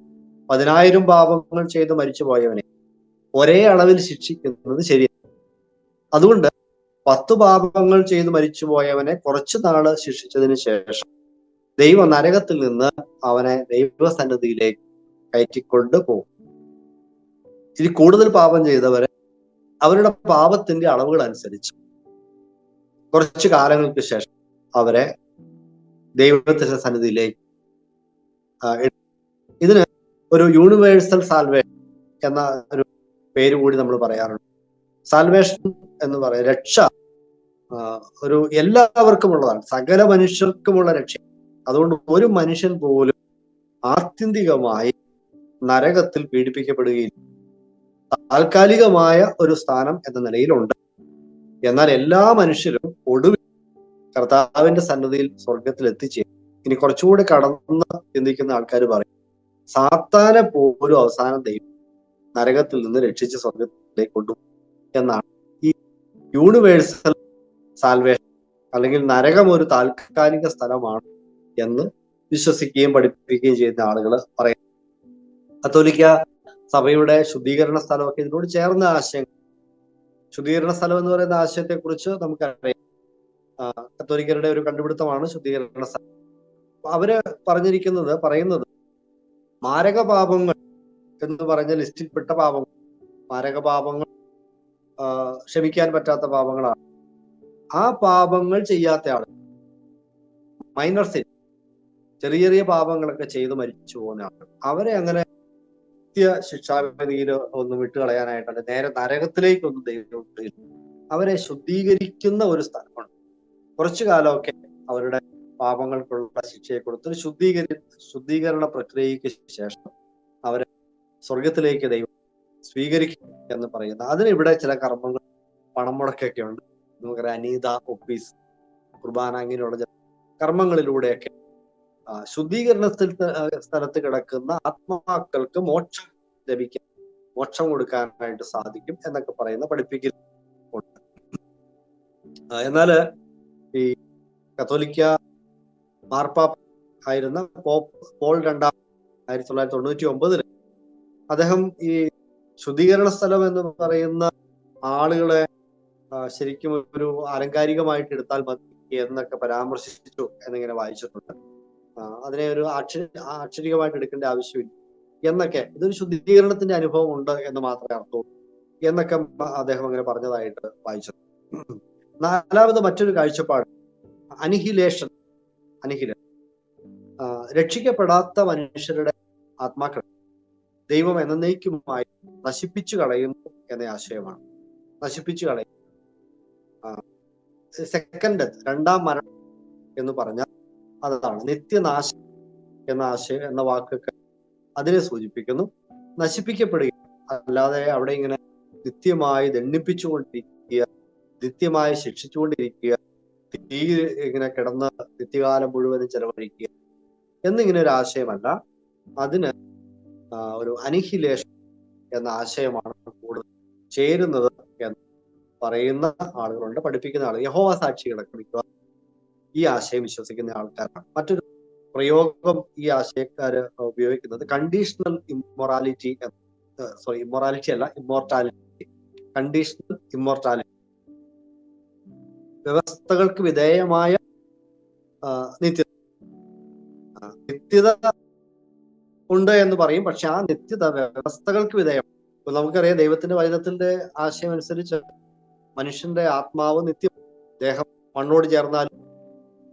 10,000 പാപങ്ങൾ ചെയ്ത് മരിച്ചുപോയവനെയും ഒരേ അളവിൽ ശിക്ഷിക്കുന്നത് ശരിയല്ല. അതുകൊണ്ട് 10 പാപങ്ങൾ ചെയ്ത് മരിച്ചുപോയവനെ കുറച്ചു നാള് ശിക്ഷിച്ചതിന് ശേഷം ദൈവം നരകത്തിൽ നിന്ന് അവനെ ദൈവസന്നിധിയിലേക്ക് കയറ്റിക്കൊണ്ട് പോകും. ഇനി കൂടുതൽ പാപം ചെയ്തവരെ അവരുടെ പാപത്തിന്റെ അളവുകൾ അനുസരിച്ച് കുറച്ചു കാലങ്ങൾക്ക് ശേഷം അവരെ ദൈവത്തിന്റെ സന്നിധിയിലേക്ക് ഇതിന് ഒരു യൂണിവേഴ്സൽ സാൽവേഷൻ എന്ന ഒരു പേര് കൂടി നമ്മൾ പറയാറുണ്ട്. സാൽവേഷൻ എന്ന് പറയുന്നത് രക്ഷ ഒരു എല്ലാവർക്കും ഉള്ളതാണ്, സകല മനുഷ്യർക്കുമുള്ള രക്ഷ. അതുകൊണ്ട് ഒരു മനുഷ്യൻ പോലും ആത്യന്തികമായി നരകത്തിൽ പീഡിപ്പിക്കപ്പെടുകയില്ല. താൽക്കാലികമായ ഒരു സ്ഥാനം എന്ന നിലയിലുണ്ട്. എന്നാൽ എല്ലാ മനുഷ്യരും ഒടുവിൽ കർത്താവിന്റെ സന്നിധിയിൽ സ്വർഗത്തിൽ എത്തിച്ചേരും. ഇനി കുറച്ചുകൂടി കടന്ന് ചിന്തിക്കുന്ന ആൾക്കാർ പറയും, സാത്താനെ പോലും അവസാനം ദൈവം നരകത്തിൽ നിന്ന് രക്ഷിച്ച് സ്വർഗത്തിലേക്ക് കൊണ്ടുപോകും എന്നാണ്. ഈ യൂണിവേഴ്സൽ സാൽവേഷൻ അല്ലെങ്കിൽ നരകം ഒരു താൽക്കാലിക സ്ഥലമാണ് എന്ന് വിശ്വസിക്കുകയും പഠിപ്പിക്കുകയും ചെയ്യുന്ന ആളുകൾ പറയും. കത്തോലിക്ക സഭയുടെ ശുദ്ധീകരണ സ്ഥലമൊക്കെ ഇതിനോട് ചേർന്ന ആശയങ്ങൾ. ശുദ്ധീകരണ സ്ഥലം എന്ന് പറയുന്ന ആശയത്തെ കുറിച്ച് നമുക്കറിയാം. കത്തോലിക്കരുടെ ഒരു കണ്ടുപിടുത്തമാണ് ശുദ്ധീകരണ സ്ഥലം. അവര് പറയുന്നത് മാരകപാപങ്ങൾ എന്ന് പറഞ്ഞ ലിസ്റ്റിൽപ്പെട്ട പാപങ്ങൾ, മാരകപാപങ്ങൾ, ക്ഷമിക്കാൻ പറ്റാത്ത പാപങ്ങളാണ്. ആ പാപങ്ങൾ ചെയ്യാത്ത ആളുകൾ, മൈനർ സിൻ, ചെറിയ ചെറിയ പാപങ്ങളൊക്കെ ചെയ്ത് മരിച്ചു പോകുന്ന ആളുകൾ, അവരെ അങ്ങനെ ശിക്ഷാവിധിയിൽ ഒന്നും വിട്ടുകളയാനായിട്ടല്ല, നേരെ നരകത്തിലേക്കൊന്നും ദൈവം അവരെ ശുദ്ധീകരിക്കുന്ന ഒരു സ്ഥലമാണ്. കുറച്ചു കാലമൊക്കെ അവരുടെ പാപങ്ങൾക്കുള്ള ശിക്ഷയെ കൊടുത്തൊരു ശുദ്ധീകരണ പ്രക്രിയയ്ക്ക് ശേഷം അവരെ സ്വർഗത്തിലേക്ക് ദൈവം സ്വീകരിക്കും എന്ന് പറയുന്നത്. അതിനിവിടെ ചില കർമ്മങ്ങൾ, പണം മുടക്കൊക്കെ ഉണ്ട്. നമുക്കറിയാം, അനീത, ഒപ്പീസ്, കുർബാന, അങ്ങനെയുള്ള കർമ്മങ്ങളിലൂടെയൊക്കെ ശുദ്ധീകരണത്തിൽ സ്ഥലത്ത് കിടക്കുന്ന ആത്മാക്കൾക്ക് മോക്ഷം ലഭിക്കാൻ, മോക്ഷം കൊടുക്കാനായിട്ട് സാധിക്കും എന്നൊക്കെ പറയുന്ന പഠിപ്പിക്കൽ ഉണ്ട്. എന്നാല് ഈ കത്തോലിക്ക മാർപ്പാപ്പ ആയിരുന്ന പോപ്പ് പോൾ II 1999 അദ്ദേഹം ഈ ശുദ്ധീകരണ സ്ഥലം എന്ന് പറയുന്ന ആളുകളെ ശരിക്കും ഒരു ആലങ്കാരികമായിട്ട് എടുത്താൽ മതി എന്നൊക്കെ പരാമർശിച്ചു എന്നിങ്ങനെ വായിച്ചിട്ടുണ്ട്. അതിനെ ഒരു ആക്ഷരികമായിട്ട് എടുക്കേണ്ട ആവശ്യമില്ല എന്നൊക്കെ, ഇതൊരു ശുദ്ധീകരണത്തിന്റെ അനുഭവം ഉണ്ട് എന്ന് മാത്രമേ അർത്ഥമുള്ളൂ എന്നൊക്കെ അദ്ദേഹം അങ്ങനെ പറഞ്ഞതായിട്ട് വായിച്ചു. നാലാമത് മറ്റൊരു കാഴ്ചപ്പാട് അനിഹിലേഷൻ. രക്ഷിക്കപ്പെടാത്ത മനുഷ്യരുടെ ആത്മാക്കൾ ദൈവം എന്നേക്കുമായി നശിപ്പിച്ചു കളയുന്നു എന്ന ആശയമാണ്. നശിപ്പിച്ചു കളയും. സെക്കൻഡ് ഡെത്ത്, രണ്ടാം മരണം എന്ന് പറഞ്ഞാൽ അതാണ്. നിത്യനാശം എന്ന ആശയം, എന്ന വാക്കൊക്കെ അതിനെ സൂചിപ്പിക്കുന്നു. നശിപ്പിക്കപ്പെടുക, അല്ലാതെ അവിടെ ഇങ്ങനെ നിത്യമായി ദണ്ഡിപ്പിച്ചുകൊണ്ടിരിക്കുക, നിത്യമായി ശിക്ഷിച്ചുകൊണ്ടിരിക്കുക, തീ ഇങ്ങനെ കിടന്ന് നിത്യകാലം മുഴുവനും ചെലവഴിക്കുക എന്നിങ്ങനെ ഒരു ആശയമല്ല. അതിന് ഒരു അനിഹിലേഷൻ എന്ന ആശയമാണ് കൂടുതൽ ചേരുന്നത് എന്ന് പറയുന്ന ആളുകളുണ്ട്, പഠിപ്പിക്കുന്ന ആളുകൾ. യഹോവ സാക്ഷികളൊക്കെ മിക്കവാറും ഈ ആശയം വിശ്വസിക്കുന്ന ആൾക്കാരാണ്. മറ്റൊരു പ്രയോഗം ഈ ആശയക്കാര് ഉപയോഗിക്കുന്നത് കണ്ടീഷണൽ ഇമ്മൊറാലിറ്റി, ഇമ്മൊറാലിറ്റി അല്ല, ഇമ്മോർട്ടാലിറ്റി. കണ്ടീഷണൽ ഇമ്മോർട്ടാലിറ്റി, വ്യവസ്ഥകൾക്ക് വിധേയമായ നിത്യത. നിത്യത ഉണ്ട് എന്ന് പറയും, പക്ഷെ ആ നിത്യത വ്യവസ്ഥകൾക്ക് വിധേയം. ഇപ്പൊ നമുക്കറിയാം, ദൈവത്തിന്റെ വചനത്തിന്റെ ആശയം അനുസരിച്ച് മനുഷ്യന്റെ ആത്മാവ് നിത്യം, ദേഹം മണ്ണോട് ചേർന്നാലും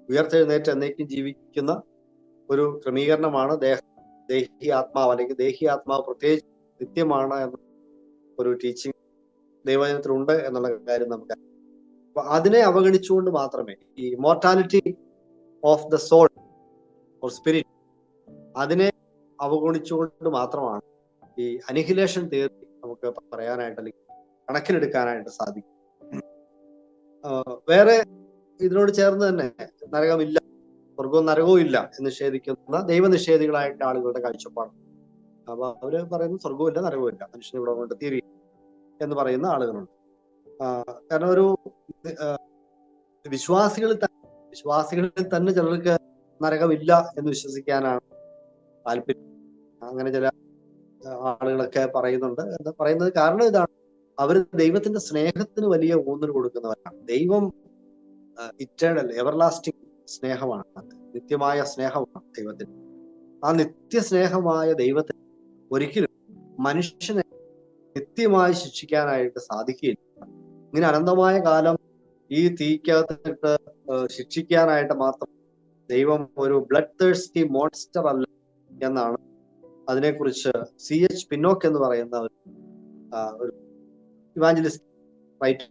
ഉയർത്തെഴുന്നേറ്റ് എന്നേക്കും ജീവിക്കുന്ന ഒരു ക്രമീകരണമാണ് ദേഹി ആത്മാവ്, അല്ലെങ്കിൽ ദേഹി ആത്മാവ് പ്രത്യേകിച്ച് നിത്യമാണ് എന്ന ഒരു ടീച്ചിങ് ദൈവവചനത്തിലുണ്ട് എന്നുള്ള കാര്യം നമുക്ക്. അപ്പൊ അതിനെ അവഗണിച്ചുകൊണ്ട് മാത്രമേ ഈ immortality of the soul or spirit, അതിനെ അവഗണിച്ചുകൊണ്ട് മാത്രമാണ് ഈ അനിഹിലേഷൻ തിയറി നമുക്ക് പറയാനായിട്ട് അല്ലെങ്കിൽ കണക്കിലെടുക്കാനായിട്ട് സാധിക്കും. വേറെ ഇതിനോട് ചേർന്ന് തന്നെ നരകമില്ല, സ്വർഗവും നരകവും ഇല്ല എന്ന് നിഷേധിക്കുന്ന ദൈവനിഷേധികളായിട്ട് ആളുകളുടെ കാഴ്ചപ്പാട്. അപ്പൊ അവര് പറയുന്നു സ്വർഗവും ഇല്ല നരകവും ഇല്ല, മനുഷ്യനെ ഇവിടെ കൊണ്ട് തീരി എന്ന് പറയുന്ന ആളുകളുണ്ട്. കാരണം ഒരു വിശ്വാസികളിൽ തന്നെ ചിലർക്ക് നരകമില്ല എന്ന് വിശ്വസിക്കാനാണ് താല്പര്യം. അങ്ങനെ ചില ആളുകളൊക്കെ പറയുന്നുണ്ട്. എന്താ പറയുന്നത്? കാരണം ഇതാണ്, അവർ ദൈവത്തിന്റെ സ്നേഹത്തിന് വലിയ ഊന്നൽ കൊടുക്കുന്നവരാണ്. ദൈവം ഇറ്റേണൽ എവർലാസ്റ്റിംഗ് സ്നേഹമാണ്, നിത്യമായ സ്നേഹമാണ് ദൈവത്തിന്. ആ നിത്യസ്നേഹമായ ദൈവത്തിന് ഒരിക്കലും മനുഷ്യനെ നിത്യമായി ശിക്ഷിക്കാനായിട്ട് സാധിക്കില്ല. ഇങ്ങനെ അനന്തമായ കാലം ഈ തീക്കകത്തിട്ട് ശിക്ഷിക്കാനായിട്ട് മാത്രം ദൈവം ഒരു ബ്ലഡ് തേഴ്സ്റ്റി മോൺസ്റ്റർ അല്ല എന്നാണ് അതിനെക്കുറിച്ച് C.H. പിന്നോക്ക് എന്ന് പറയുന്ന ഒരു ഇവാഞ്ചലിസ്റ്റ് റൈറ്റർ,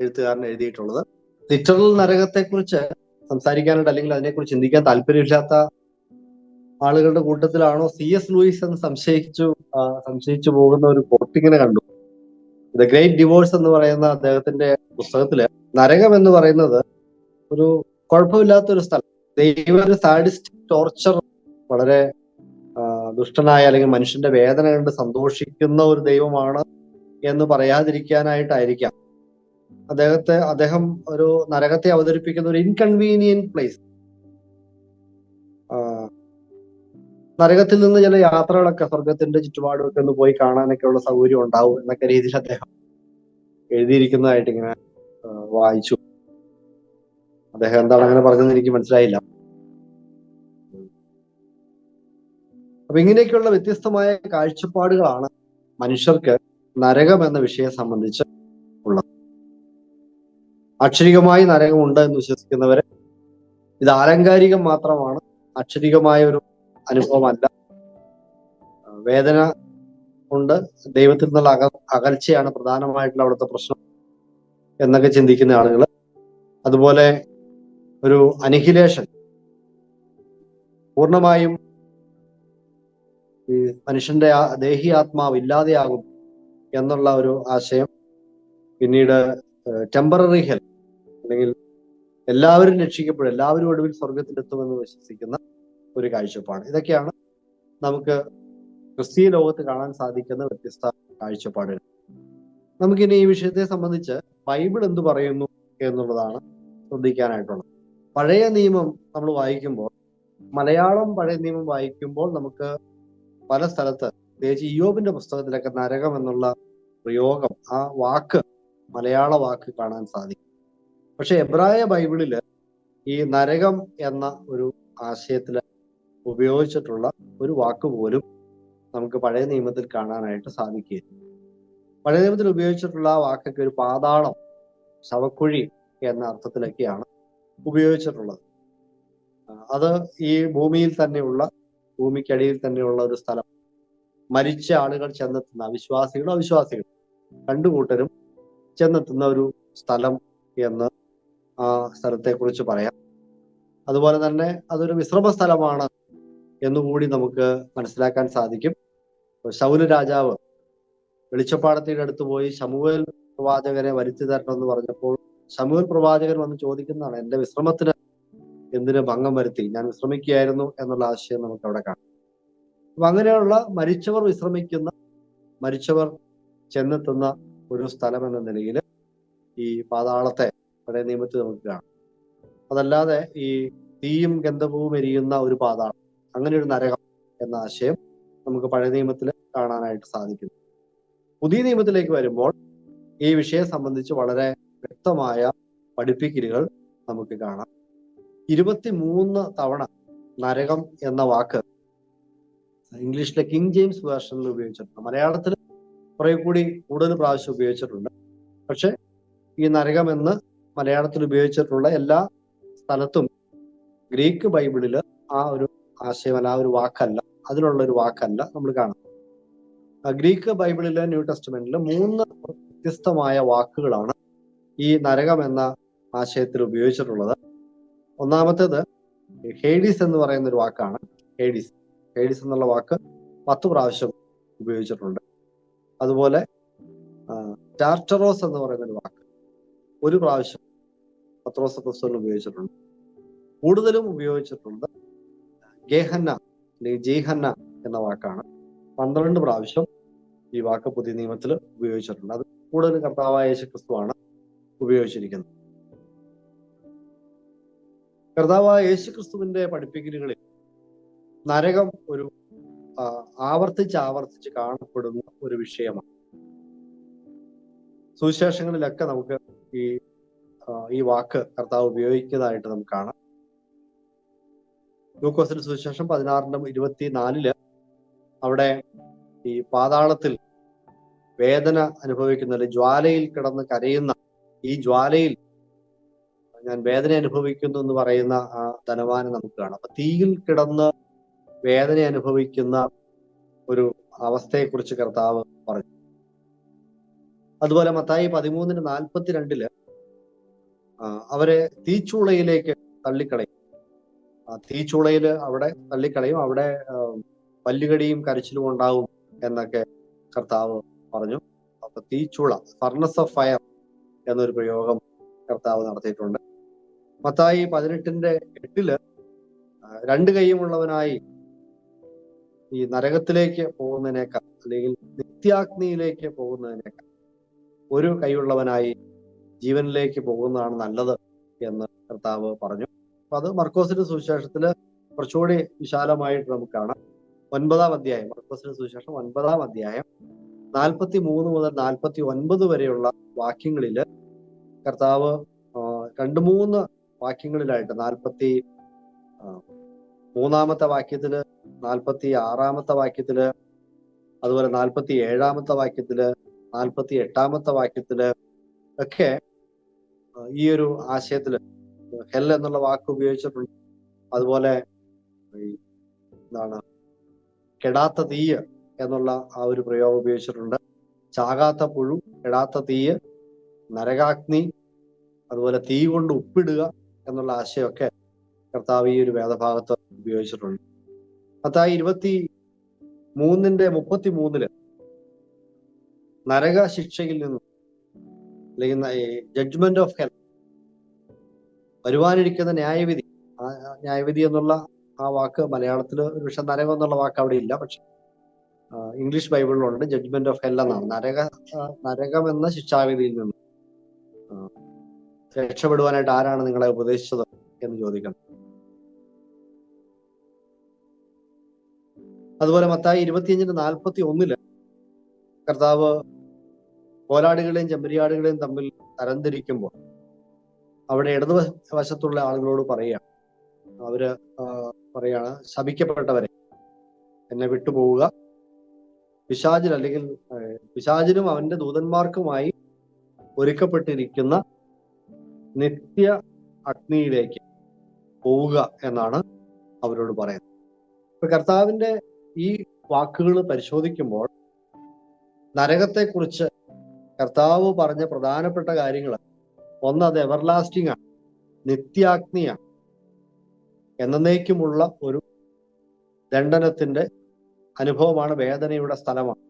എഴുത്തുകാരൻ എഴുതിയിട്ടുള്ളത്. ലിറ്ററൽ നരകത്തെക്കുറിച്ച് സംസാരിക്കാനായിട്ട് അല്ലെങ്കിൽ അതിനെക്കുറിച്ച് ചിന്തിക്കാൻ താല്പര്യമില്ലാത്ത ആളുകളുടെ കൂട്ടത്തിലാണോ C.S. ലൂയിസ് എന്ന് സംശയിച്ചു പോകുന്ന ഒരു കോട്ടിങ്ങിനെ കണ്ടു. ദ ഗ്രേറ്റ് ഡിവോഴ്സ് എന്ന് പറയുന്ന അദ്ദേഹത്തിന്റെ പുസ്തകത്തില് നരകം എന്ന് പറയുന്നത് ഒരു കുഴപ്പമില്ലാത്തൊരു സ്ഥലം, ദൈവം ഒരു സാഡിസ്റ്റിക് ടോർച്ചർ, വളരെ ദുഷ്ടനായ അല്ലെങ്കിൽ മനുഷ്യന്റെ വേദന കണ്ട് സന്തോഷിക്കുന്ന ഒരു ദൈവമാണ് എന്ന് പറയാതിരിക്കാനായിട്ടായിരിക്കാം അദ്ദേഹം ഒരു നരകത്തെ അവതരിപ്പിക്കുന്ന ഒരു ഇൻകൺവീനിയന്റ് പ്ലേസ്. നരകത്തിൽ നിന്ന് ചില യാത്രകളൊക്കെ, സ്വർഗത്തിന്റെ ചുറ്റുപാടുമൊക്കെ ഒന്ന് പോയി കാണാനൊക്കെ ഉള്ള സൗകര്യം ഉണ്ടാവും എന്നൊക്കെ രീതിയിൽ അദ്ദേഹം എഴുതിയിരിക്കുന്നതായിട്ട് ഇങ്ങനെ വായിച്ചു. അദ്ദേഹം എന്താണ് അങ്ങനെ പറഞ്ഞതെന്ന് എനിക്ക് മനസ്സിലായില്ല. അപ്പൊ ഇങ്ങനെയൊക്കെയുള്ള വ്യത്യസ്തമായ കാഴ്ചപ്പാടുകളാണ് മനുഷ്യർക്ക് നരകം എന്ന വിഷയം സംബന്ധിച്ച് ഉള്ളത്. അക്ഷരികമായി നരകമുണ്ട് എന്ന് വിശ്വസിക്കുന്നവരെ ഇത് ആലങ്കാരികം മാത്രമാണ്, അക്ഷരികമായ ഒരു അനുഭവമല്ല. വേദന ഉണ്ട്, ദൈവത്തിൽ നിന്നുള്ള അകൽച്ചയാണ് പ്രധാനമായിട്ടുള്ള അവിടുത്തെ പ്രശ്നം എന്നൊക്കെ ചിന്തിക്കുന്ന ആളുകൾ. അതുപോലെ ഒരു അനിഹിലേഷൻ, പൂർണ്ണമായും ഈ മനുഷ്യന്റെ ദേഹി ആത്മാവ് ഇല്ലാതെയാകും എന്നുള്ള ഒരു ആശയം. പിന്നീട് ടെമ്പററി ഹെൽ, അല്ലെങ്കിൽ എല്ലാവരും രക്ഷിക്കപ്പെടും, എല്ലാവരും ഒടുവിൽ സ്വർഗത്തിലെത്തുമെന്ന് വിശ്വസിക്കുന്ന ഒരു കാഴ്ചപ്പാട്. ഇതൊക്കെയാണ് നമുക്ക് ക്രിസ്തീയ ലോകത്ത് കാണാൻ സാധിക്കുന്ന വ്യത്യസ്ത കാഴ്ചപ്പാടുകൾ. നമുക്കിനി ഈ വിഷയത്തെ സംബന്ധിച്ച് ബൈബിൾ എന്ത് പറയുന്നു എന്നുള്ളതാണ് ശ്രദ്ധിക്കാനായിട്ടുള്ളത്. പഴയ നിയമം നമ്മൾ വായിക്കുമ്പോൾ, മലയാളം പഴയ നിയമം വായിക്കുമ്പോൾ നമുക്ക് പല സ്ഥലത്ത്, പ്രത്യേകിച്ച് ഇയ്യോബിന്റെ പുസ്തകത്തിലൊക്കെ നരകം എന്നുള്ള പ്രയോഗം, ആ വാക്ക്, മലയാള വാക്ക് കാണാൻ സാധിക്കും. പക്ഷെ എബ്രായ ബൈബിളില് ഈ നരകം എന്ന ഒരു ആശയത്തില് ഉപയോഗിച്ചിട്ടുള്ള ഒരു വാക്ക് പോലും നമുക്ക് പഴയ നിയമത്തിൽ കാണാനായിട്ട് സാധിക്കുകയില്ല. പഴയ നിയമത്തിൽ ഉപയോഗിച്ചിട്ടുള്ള ആ വാക്കൊക്കെ ഒരു പാതാളം, ശവക്കുഴി എന്ന അർത്ഥത്തിലൊക്കെയാണ് ഉപയോഗിച്ചിട്ടുള്ളത്. അത് ഈ ഭൂമിക്കടിയിൽ തന്നെയുള്ള ഒരു സ്ഥലം, മരിച്ച ആളുകൾ ചെന്നെത്തുന്ന, വിശ്വാസികളും അവിശ്വാസികളും രണ്ടുകൂട്ടരും ചെന്നെത്തുന്ന ഒരു സ്ഥലം എന്ന് ആ സ്ഥലത്തെക്കുറിച്ച് പറയാം. അതുപോലെ തന്നെ അതൊരു വിശ്രമ സ്ഥലമാണ് എന്നുകൂടി നമുക്ക് മനസ്സിലാക്കാൻ സാധിക്കും. ശൗല് രാജാവ് വെളിച്ചപ്പാടത്തിന്റെ അടുത്ത് പോയി ശമൂവേൽ പ്രവാചകനെ വരുത്തി തരണമെന്ന് പറഞ്ഞപ്പോൾ ശമൂവേൽ പ്രവാചകൻ വന്ന് ചോദിക്കുന്നതാണ്, എന്റെ വിശ്രമത്തിന് എന്തിന് ഭംഗം വരുത്തി, ഞാൻ വിശ്രമിക്കുകയായിരുന്നു എന്നുള്ള ആശയം നമുക്ക് അവിടെ കാണാം. അപ്പൊ അങ്ങനെയുള്ള മരിച്ചവർ ചെന്നെത്തുന്ന ഒരു സ്ഥലം എന്ന നിലയിൽ ഈ പാതാളത്തെ പഴയ നിയമത്തിൽ നമുക്ക് കാണാം. അതല്ലാതെ ഈ തീയും ഗന്ധകവും എരിയുന്ന ഒരു പാതാളം, അങ്ങനെ ഒരു നരകം എന്ന ആശയം നമുക്ക് പഴയ നിയമത്തിൽ കാണാനായിട്ട് സാധിക്കുന്നു. പുതിയ നിയമത്തിലേക്ക് വരുമ്പോൾ ഈ വിഷയം സംബന്ധിച്ച് വളരെ വ്യക്തമായ പഠിപ്പിക്കലുകൾ നമുക്ക് കാണാം. 23 തവണ നരകം എന്ന വാക്ക് ഇംഗ്ലീഷിലെ കിങ് ജെയിംസ് വേർഷനിൽ ഉപയോഗിച്ചിട്ടുണ്ട്. മലയാളത്തിൽ കുറെ കൂടി കൂടുതൽ പ്രാവശ്യം ഉപയോഗിച്ചിട്ടുണ്ട്. പക്ഷെ ഈ നരകം എന്ന് മലയാളത്തിൽ ഉപയോഗിച്ചിട്ടുള്ള എല്ലാ സ്ഥലത്തും ഗ്രീക്ക് ബൈബിളില് ആ ഒരു ആശയമല്ല, ആ ഒരു വാക്കല്ല, അതിനുള്ള ഒരു വാക്കല്ല നമ്മൾ കാണുന്നത്. ഗ്രീക്ക് ബൈബിളിലെ ന്യൂ ടെസ്റ്റ്മെന്റില് 3 വ്യത്യസ്തമായ വാക്കുകളാണ് ഈ നരകം എന്ന ആശയത്തിൽ ഉപയോഗിച്ചിട്ടുള്ളത്. ഒന്നാമത്തേത് ഹേഡീസ് എന്ന് പറയുന്ന ഒരു വാക്കാണ്. ഹേഡീസ് എന്നുള്ള വാക്ക് 10 പ്രാവശ്യം ഉപയോഗിച്ചിട്ടുണ്ട്. അതുപോലെ ടാർട്ടറോസ് എന്ന് പറയുന്ന ഒരു വാക്ക് 1 പ്രാവശ്യം പത്രോസ് പുസ്തകത്തിൽ ഉപയോഗിച്ചിട്ടുണ്ട്. കൂടുതലും ഉപയോഗിച്ചിട്ടുള്ളത് ഗേഹന്ന അല്ലെങ്കിൽ ജയ്ഹന്ന എന്ന വാക്കാണ്. 12 പ്രാവശ്യം ഈ വാക്ക് പുതിയ നിയമത്തിൽ ഉപയോഗിച്ചിട്ടുണ്ട്. അത് കൂടുതൽ കർത്താവായ യേശുക്രിസ്തുവാണ് ഉപയോഗിച്ചിരിക്കുന്നത്. കർത്താവായ യേശുക്രിസ്തുവിന്റെ പഠിപ്പിക്കലുകളിൽ നരകം ഒരു ആവർത്തിച്ച് കാണപ്പെടുന്ന ഒരു വിഷയമാണ്. സുവിശേഷങ്ങളിലൊക്കെ നമുക്ക് ഈ വാക്ക് കർത്താവ് ഉപയോഗിക്കുന്നതായിട്ട് നമുക്ക് കാണാം. ലൂക്കോസിന്റെ സുവിശേഷം 16:24 അവിടെ ഈ പാതാളത്തിൽ വേദന അനുഭവിക്കുന്ന, ജ്വാലയിൽ കിടന്ന് കരയുന്ന, ഈ ജ്വാലയിൽ ഞാൻ വേദന അനുഭവിക്കുന്നു എന്ന് പറയുന്ന ആ ധനവാനെ നമുക്ക് കാണാം. അപ്പൊ തീയിൽ കിടന്ന് വേദന അനുഭവിക്കുന്ന ഒരു അവസ്ഥയെക്കുറിച്ച് കർത്താവ് പറഞ്ഞു. അതുപോലെ മത്തായി 13:42 അവരെ തീച്ചൂളയിലേക്ക് തള്ളിക്കളയും. ആ തീച്ചൂളയില് അവിടെ തള്ളിക്കളയും, അവിടെ പല്ലുകടിയും കരച്ചിലും ഉണ്ടാവും എന്നൊക്കെ കർത്താവ് പറഞ്ഞു. അപ്പൊ തീച്ചൂള, ഫർണസ് ഓഫ് ഫയർ എന്നൊരു പ്രയോഗം കർത്താവ് നടത്തിയിട്ടുണ്ട്. മത്തായി 18:8 2 കൈയുമുള്ളവനായി ഈ നരകത്തിലേക്ക് പോകുന്നതിനേക്കാൾ, അല്ലെങ്കിൽ നിത്യാഗ്നിയിലേക്ക് പോകുന്നതിനേക്കാൾ 1 കൈയുള്ളവനായി ജീവനിലേക്ക് പോകുന്നതാണ് നല്ലത് എന്ന് കർത്താവ് പറഞ്ഞു. അപ്പൊ അത് മർക്കോസിന്റെ സുവിശേഷത്തില് കുറച്ചുകൂടി വിശാലമായിട്ട് നമുക്ക് കാണാം. 9-ാം അധ്യായം, മർക്കോസിന്റെ സുവിശേഷം 9-ാം അധ്യായം 43 മുതൽ 49 വരെയുള്ള വാക്യങ്ങളില് കർത്താവ് 2-3 വാക്യങ്ങളിലായിട്ട് 43-ാമത്തെ വാക്യത്തില്, 46-ാമത്തെ വാക്യത്തില്, അതുപോലെ 47-ാമത്തെ വാക്യത്തില്, 48-ാമത്തെ വാക്യത്തില് ഒക്കെ ഈ ഒരു ആശയത്തില് ഹെൽ എന്നുള്ള വാക്ക് ഉപയോഗിച്ചിട്ടുണ്ട്. അതുപോലെ കെടാത്ത തീയ് എന്നുള്ള ആ ഒരു പ്രയോഗം ഉപയോഗിച്ചിട്ടുണ്ട്. ചാകാത്ത പുഴു, കെടാത്ത തീയ്, നരകാഗ്നി, അതുപോലെ തീ കൊണ്ട് ഉപ്പിടുക എന്നുള്ള ആശയമൊക്കെ കർത്താവ് ഈ ഒരു വേദഭാഗത്ത് ഉപയോഗിച്ചിട്ടുണ്ട്. മത്തായി 23:33 നരക ശിക്ഷയിൽ നിന്നും, അല്ലെങ്കിൽ ജഡ്ജ്മെന്റ് ഓഫ് ഹെൽ, വരുവാനിരിക്കുന്ന ന്യായവിധി, ആ ന്യായവിധി എന്നുള്ള ആ വാക്ക് മലയാളത്തിൽ ഒരു പക്ഷെ നരകം എന്നുള്ള വാക്ക് അവിടെ ഇല്ല, പക്ഷെ ഇംഗ്ലീഷ് ബൈബിളിലുണ്ട് ജഡ്ജ്മെന്റ് ഓഫ് ഹെൽ എന്നാണ്. നരകം എന്ന ശിക്ഷാവിധിയിൽ നിന്ന് രക്ഷപ്പെടുവാനായിട്ട് ആരാണ് നിങ്ങളെ ഉപദേശിച്ചത് എന്ന് ചോദിക്കണം. അതുപോലെ മത്തായി 25:41 കർത്താവ് കോലാടുകളെയും ചെമ്പരിയാടുകളെയും തമ്മിൽ തരംതിരിക്കുമ്പോൾ അവിടെ ഇടതുവശത്തുള്ള ആളുകളോട് അവര് പറയാണ്, ശപിക്കപ്പെട്ടവരെ എന്നെ വിട്ടുപോവുക, പിശാചിനും അവന്റെ ദൂതന്മാർക്കുമായി ഒരുക്കപ്പെട്ടിരിക്കുന്ന നിത്യ അഗ്നിയിലേക്ക് പോവുക എന്നാണ് അവരോട് പറയുന്നത്. ഇപ്പൊ കർത്താവിന്റെ ഈ വാക്കുകൾ പരിശോധിക്കുമ്പോൾ നരകത്തെക്കുറിച്ച് കർത്താവ് പറഞ്ഞ പ്രധാനപ്പെട്ട കാര്യങ്ങൾ, ഒന്ന് അത് എവർലാസ്റ്റിംഗ് ആണ്, നിത്യാഗ്നിയാണ്, എന്നേക്കുമുള്ള ഒരു ദണ്ഡനത്തിന്റെ അനുഭവമാണ്, വേദനയുടെ സ്ഥലമാണ്.